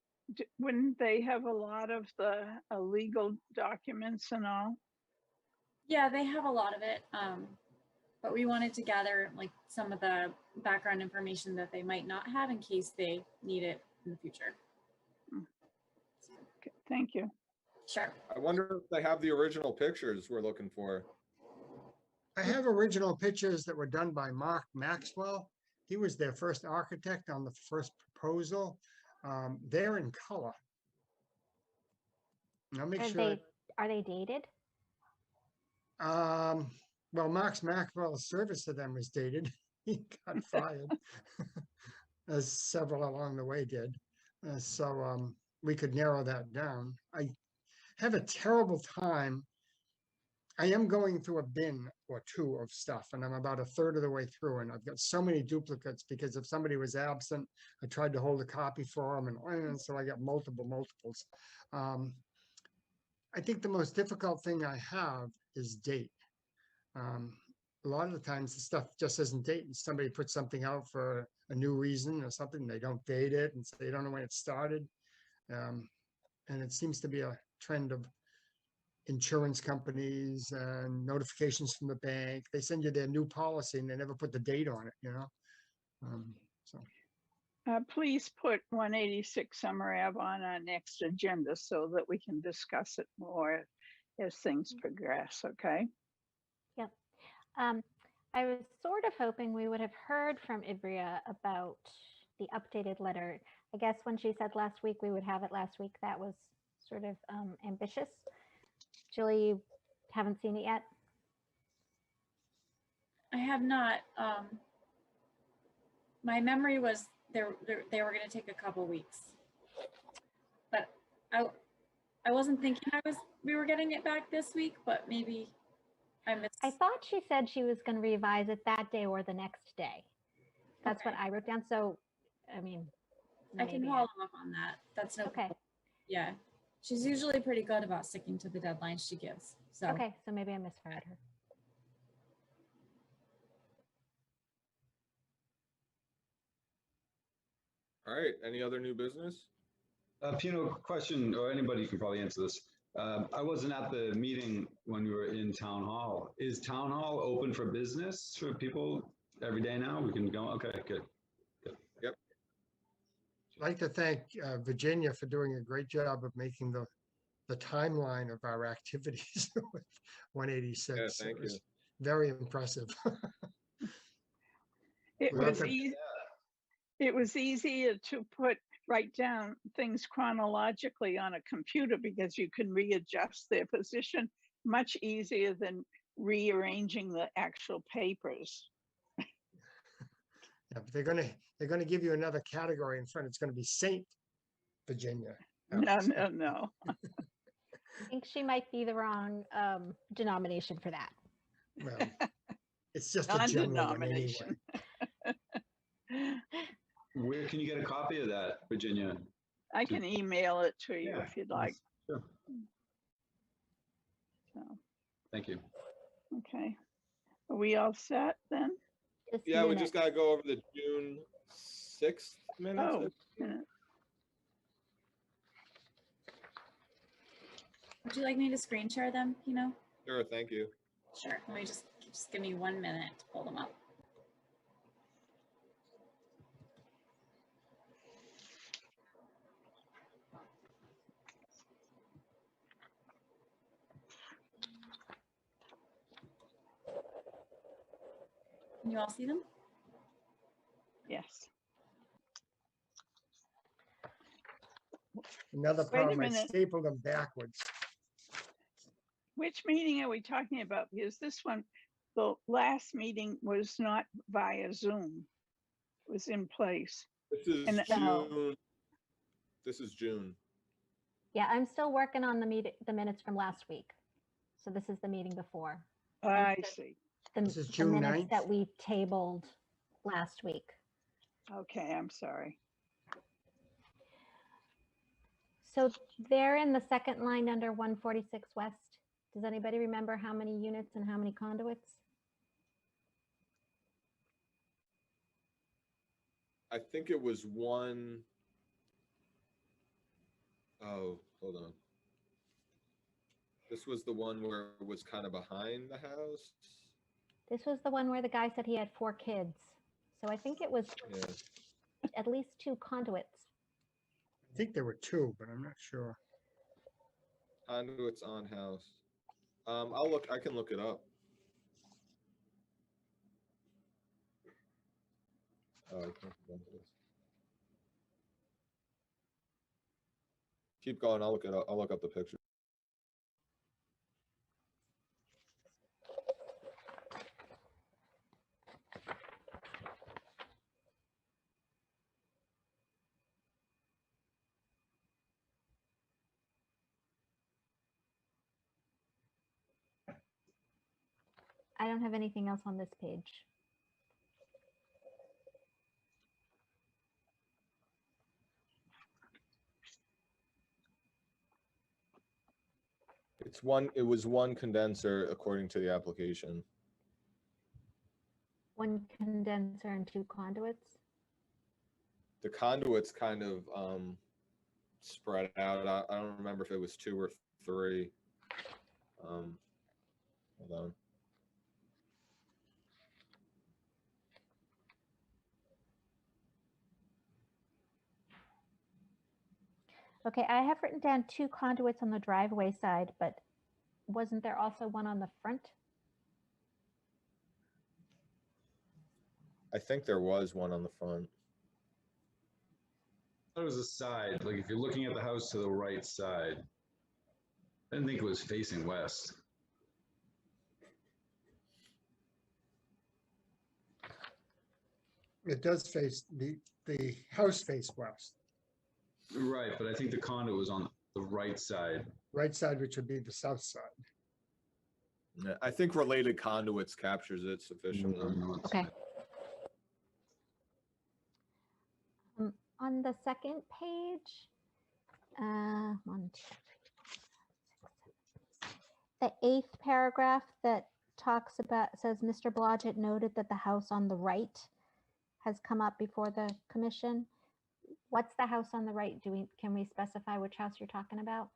wouldn't they have a lot of the legal documents and all? Yeah, they have a lot of it. But we wanted to gather like some of the background information that they might not have in case they need it in the future. Okay, thank you. Sure. I wonder if they have the original pictures we're looking for. I have original pictures that were done by Mark Maxwell. He was their first architect on the first proposal. they're in color. And I'll make Are sure. are they dated? Well, Max Macwell's service to them was dated. He got fired, as several along the way did. So we could narrow that down. I have a terrible time. I am going through a bin or two of stuff, and I'm about a third of the way through, and I've got so many duplicates because if somebody was absent, I tried to hold a copy for them, and so I got multiples. I think the most difficult thing I have is date. A lot of the times the stuff just isn't dated. Somebody puts something out for a new reason or something, they don't date it, and so they don't know when it started. And it seems to be a trend of insurance companies and notifications from the bank. They send you their new policy and they never put the date on it, you know? So Please put 186 Summer Ave on our next agenda so that we can discuss it more as things progress, okay? Yep. I was sort of hoping we would have heard from Ibria about the updated letter. I guess when she said last week we would have it last week, that was sort of ambitious. Julie, you haven't seen it yet? I have not. My memory was they were going to take a couple weeks, but I wasn't thinking we were getting it back this week, but maybe I missed. I thought she said she was going to revise it that day or the next day. That's Okay. what I wrote down. So, I mean, I can maybe follow up on that. That's no Okay. problem. Yeah. She's usually pretty good about sticking to the deadlines she gives. So Okay, so maybe I misheard her. All right, any other new business? Pino, question, or anybody can probably answer this. I wasn't at the meeting when we were in town hall. Is town hall open for business for people every day now? We can go, okay, good. I'd like to thank Virginia for doing a great job of making the timeline of our activities with 186. Yeah, thank It was you. very impressive. It Well, was that's a- easy. It was easier to write down things chronologically on a computer because you can readjust their position much easier than rearranging the actual papers. Yeah, but they're gonna give you another category in front. It's gonna be Saint Virginia. No, no, no. I think she might be the wrong denomination for that. Well, it's just a general one anyway. Non-denomination. Where can you get a copy of that, Virginia? I can email it to you Yeah, if you'd like. Sure. So, Thank you. okay. Are we all set then? Just Yeah, we minutes. just gotta go over the June 6th minutes. Oh, yeah. would you like me to screen share them, Pino? Sure, thank you. Sure. Let me just give me 1 minute to pull them up. Can you all see them? Yes. Another Wait a problem, I minute. stapled them backwards. Which meeting are we talking about? Because this one, the last meeting was not via Zoom. It was in place. This is And, June. This is June. Yeah, I'm still working on the minutes from last week. So this is the meeting before. I see. This is The June minutes 9th? that we tabled last week. Okay, I'm sorry. So they're in the second line under 146 West. Does anybody remember how many units and how many conduits? I think it was one. Oh, hold on. This was the one where it was kind of behind the house. This was the one where the guy said he had 4 kids. So I think it was Yeah. at least 2 conduits. I think there were 2, but I'm not sure. Conduits on house. I can look it up. Oh, I can't remember this. Keep going. I'll look it up. I'll look up the picture. I don't have anything else on this page. It was one condenser according to the application. One condenser and 2 conduits. The conduits kind of spread out. I don't remember if it was 2 or 3. Hold on. Okay, I have written down 2 conduits on the driveway side, but wasn't there also one on the front? I think there was one on the front. That was a side, like if you're looking at the house to the right side. I didn't think it was facing west. It does face, the house face west, Right, but I think the conduit was on the right side. right side, which would be the south side. Yeah, I think related conduits captures it sufficiently. Okay. On the second page, 1, 2, 3, 4, 5, 6, 7, 8. The 8th paragraph that talks about, says Mr. Blodgett noted that the house on the right has come up before the commission. What's the house on the right? Can we specify which house you're talking about?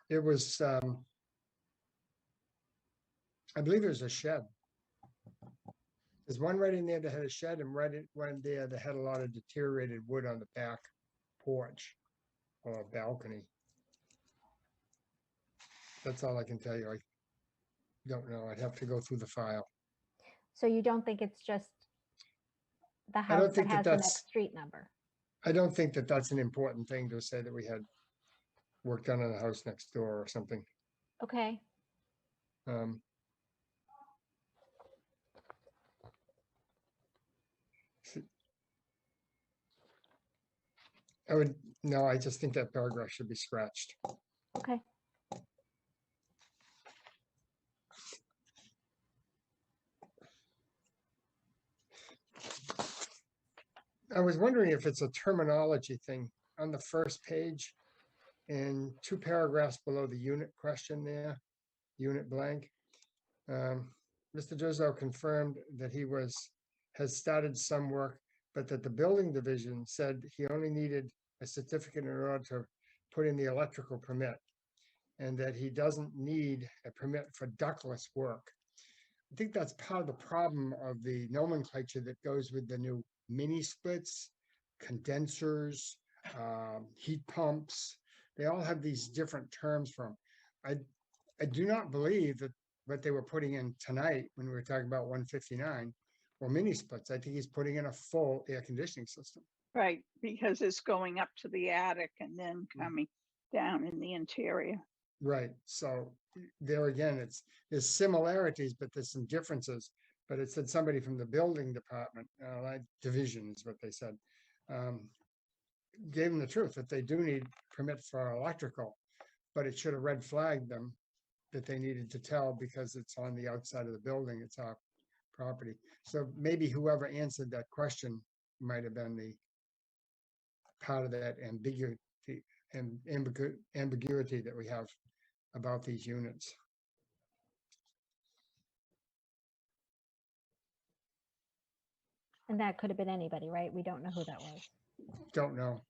It was, I believe it was a shed. There's one right in there that had a shed, and right in one there that had a lot of deteriorated wood on the back porch or balcony. That's all I can tell you. I don't know. I'd have to go through the file. So you don't think it's just the don't house that think that has the that's- next street number? I don't think that that's an important thing to say that we had work done on the house next door or something. Okay, Um, no, I just think that paragraph should be scratched. okay. I was wondering if it's a terminology thing on the first page and 2 paragraphs below the unit question there, unit blank. Mr. Jozzo confirmed that he has started some work, but that the building division said he only needed a certificate in order to put in the electrical permit, and that he doesn't need a permit for ductless work. I think that's part of the problem of the nomenclature that goes with the new mini splits, condensers, heat pumps. They all have these different terms from. I do not believe that what they were putting in tonight when we were talking about 159 or mini splits. I think he's putting in a full air conditioning system. Right, because it's going up to the attic and then coming down in the interior. Right. So there again, there's similarities, but there's some differences. But it said somebody from the building department, division is what they said, gave them the truth that they do need permit for electrical, but it should have red flagged them that they needed to tell because it's on the outside of the building. It's our property. So maybe whoever answered that question might have been the part of that ambiguity that we have about these units. And that could have been anybody, right? We don't know who that was. Don't know.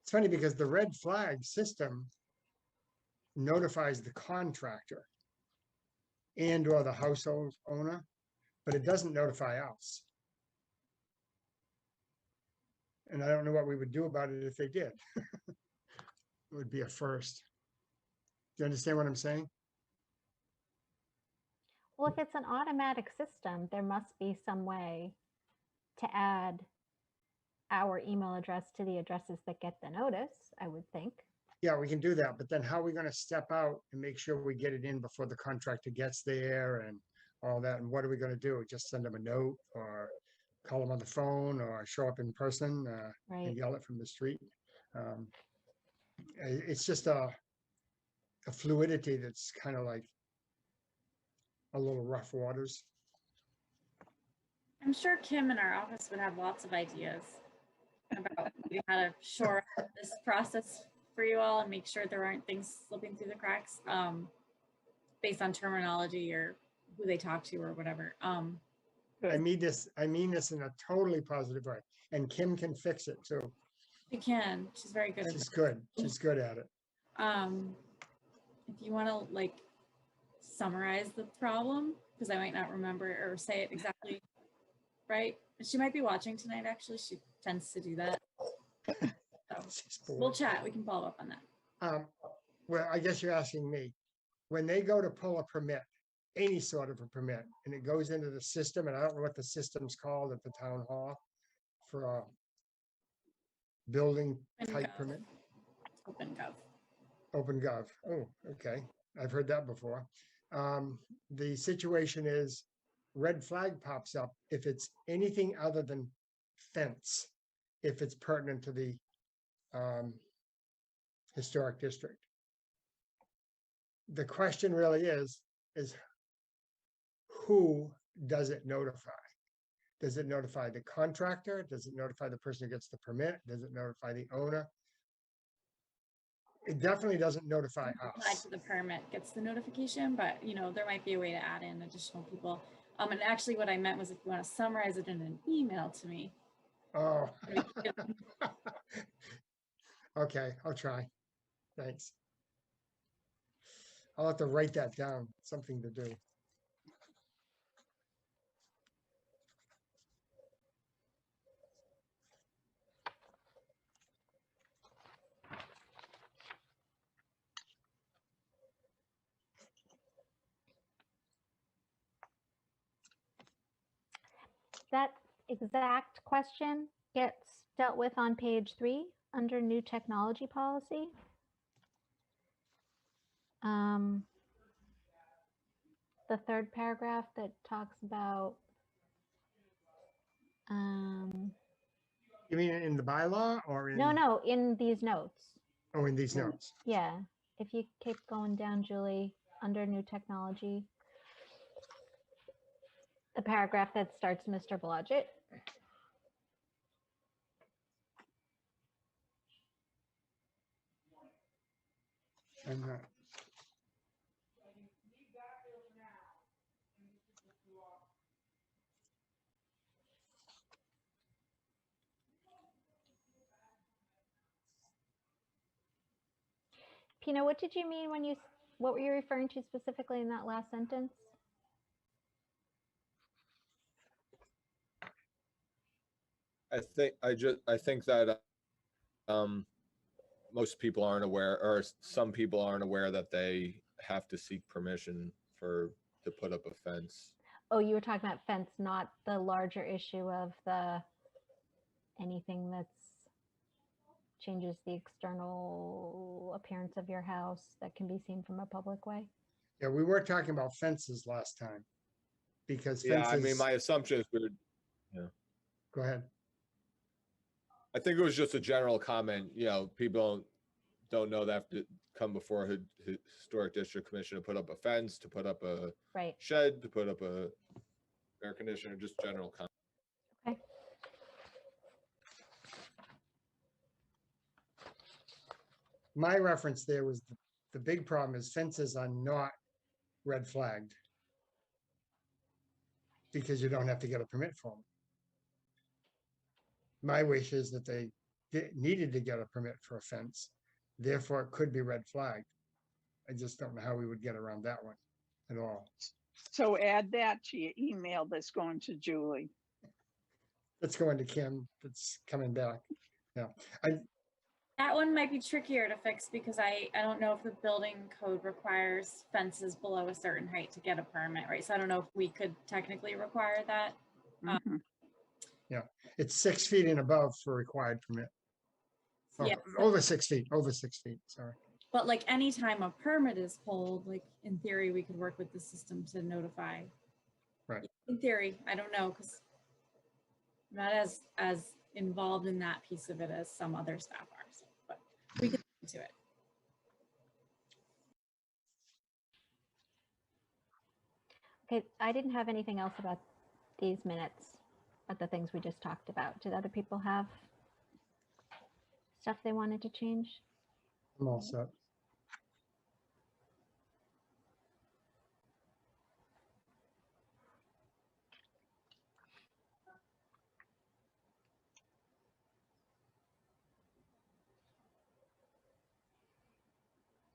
It's funny because the red flag system notifies the contractor and or the household owner, but it doesn't notify us. And I don't know what we would do about it if they did. It would be a first. Do you understand what I'm saying? Well, if it's an automatic system, there must be some way to add our email address to the addresses that get the notice, I would think. Yeah, we can do that, but then how are we gonna step out and make sure we get it in before the contractor gets there and all that? And what are we gonna do? Just send them a note or call them on the phone or show up in person Right. and yell it from the street? It's just a fluidity that's kind of like a little rough waters. I'm sure Kim in our office would have lots of ideas about maybe how to shore up this process for you all and make sure there aren't things slipping through the cracks, based on terminology or who they talk to or whatever. I mean this in a totally positive way, and Kim can fix it too. She can. She's very good at She's that. good. She's good at it. If you want to like summarize the problem, because I might not remember or say it exactly right. She might be watching tonight, actually. She tends to do that. She's So we'll bored. chat. We can follow up on that. Well, I guess you're asking me, when they go to pull a permit, any sort of a permit, and it goes into the system, and I don't know what the system's called at the town hall for a building type OpenGov. permit, OpenGov. OpenGov. Oh, okay. I've heard that before. The situation is red flag pops up if it's anything other than fence, if it's pertinent to the historic district. The question really is who does it notify? Does it notify the contractor? Does it notify the person who gets the permit? Does it notify the owner? It definitely doesn't notify Applied us. to the permit gets the notification, but you know, there might be a way to add in additional people. And actually what I meant was if you want to summarize it in an email to me. Oh. Okay, I'll try. Thanks. I'll have to write that down, something to do. That exact question gets dealt with on page 3 under new technology policy. The third paragraph that talks about You mean in the bylaw or in? no, in these notes. Oh, in these notes. Yeah, if you keep going down, Julie, under new technology, the paragraph that starts Mr. Blodgett. I'm not. Pina, what did you mean when you, what were you referring to specifically in that last sentence? I think that most people aren't aware, or some people aren't aware that they have to seek permission to put up a fence. Oh, you were talking about fence, not the larger issue of anything that's changes the external appearance of your house that can be seen from a public way. Yeah, we were talking about fences last time. Because Yeah, I mean, fences, my assumption is go ahead. I think it was just a general comment, people don't know they have to come before a historic district commission to put up a fence, to put up a Right. shed, to put up a air conditioner, just general comment. Okay. My reference there was the big problem is fences are not red flagged. Because you don't have to get a permit for them. My wish is that they needed to get a permit for a fence, therefore it could be red flagged. I just don't know how we would get around that one at all. So add that to your email that's going to Julie. That's going to Kim, that's coming back. Yeah, That one might be trickier to fix because I don't know if the building code requires fences below a certain height to get a permit, right? So I don't know if we could technically require that. Mhm. it's 6 feet and above for required permit. Oh, Yeah. over 6 feet, sorry. But like anytime a permit is pulled, like in theory, we could work with the system to notify. Right. In theory, I don't know, because I'm not as involved in that piece of it as some other staff are, so, but we could look into it. Okay, I didn't have anything else about these minutes, but the things we just talked about. Did other people have stuff they wanted to change? I'm all set.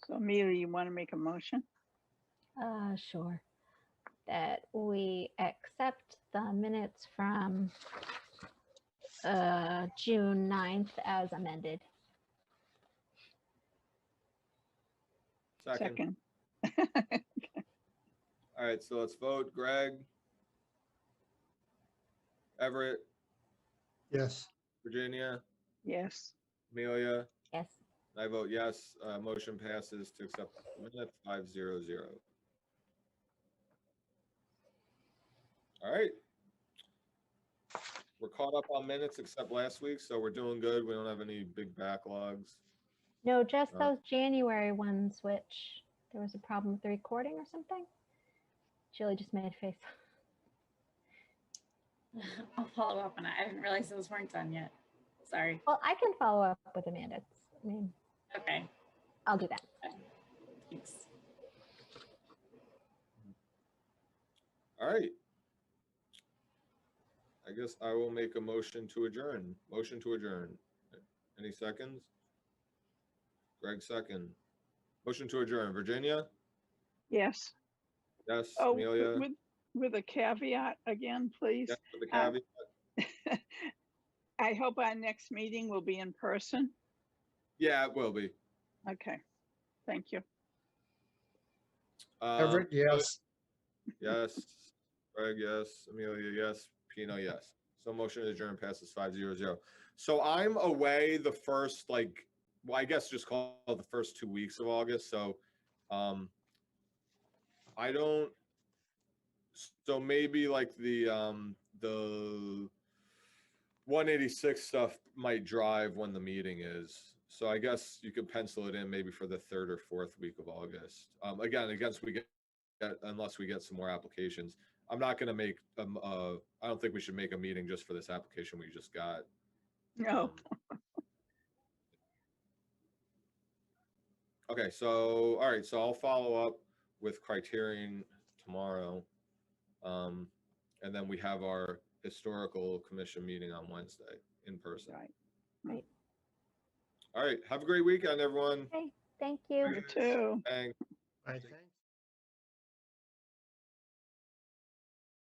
So Amelia, you want to make a motion? Sure. That we accept the minutes from June 9th as amended. Second. Second. All right, so let's vote. Greg, Everett, Yes, Virginia, Yes. Amelia. Yes. I vote yes. Motion passes to accept the minute 500. All right. We're caught up on minutes except last week, so we're doing good. We don't have any big backlogs. No, just Oh. those January ones, which there was a problem with the recording or something. Julie just made a face. I'll follow up on it. I didn't realize those weren't done yet. Sorry. Well, I can follow up with Amanda. I mean, Okay, I'll do that. thanks. All right. I guess I will make a motion to adjourn. Motion to adjourn. Any seconds? Greg, second. Motion to adjourn. Virginia? Yes. Yes. Oh, Amelia? with a caveat again, please. Yes, with the Um, caveat? I hope our next meeting will be in person. Yeah, it will be. Okay. Thank you. Everett, yes. Yes. Greg, yes. Amelia, yes. Pino, yes. So motion to adjourn passes 500. So I'm away the first, like, well, I guess just call it the first 2 weeks of August. So I don't, so maybe like the 186 stuff might drive when the meeting is. So I guess you could pencil it in maybe for the 3rd or 4th week of August. Again, unless we get some more applications. I'm not going to make, I don't think we should make a meeting just for this application we just got. No. Okay, so, all right, so I'll follow up with Criterion tomorrow. And then we have our historical commission meeting on Wednesday in person. Right. Right. All right, have a great weekend, everyone. Okay. Thank you. You too. Thanks. I think.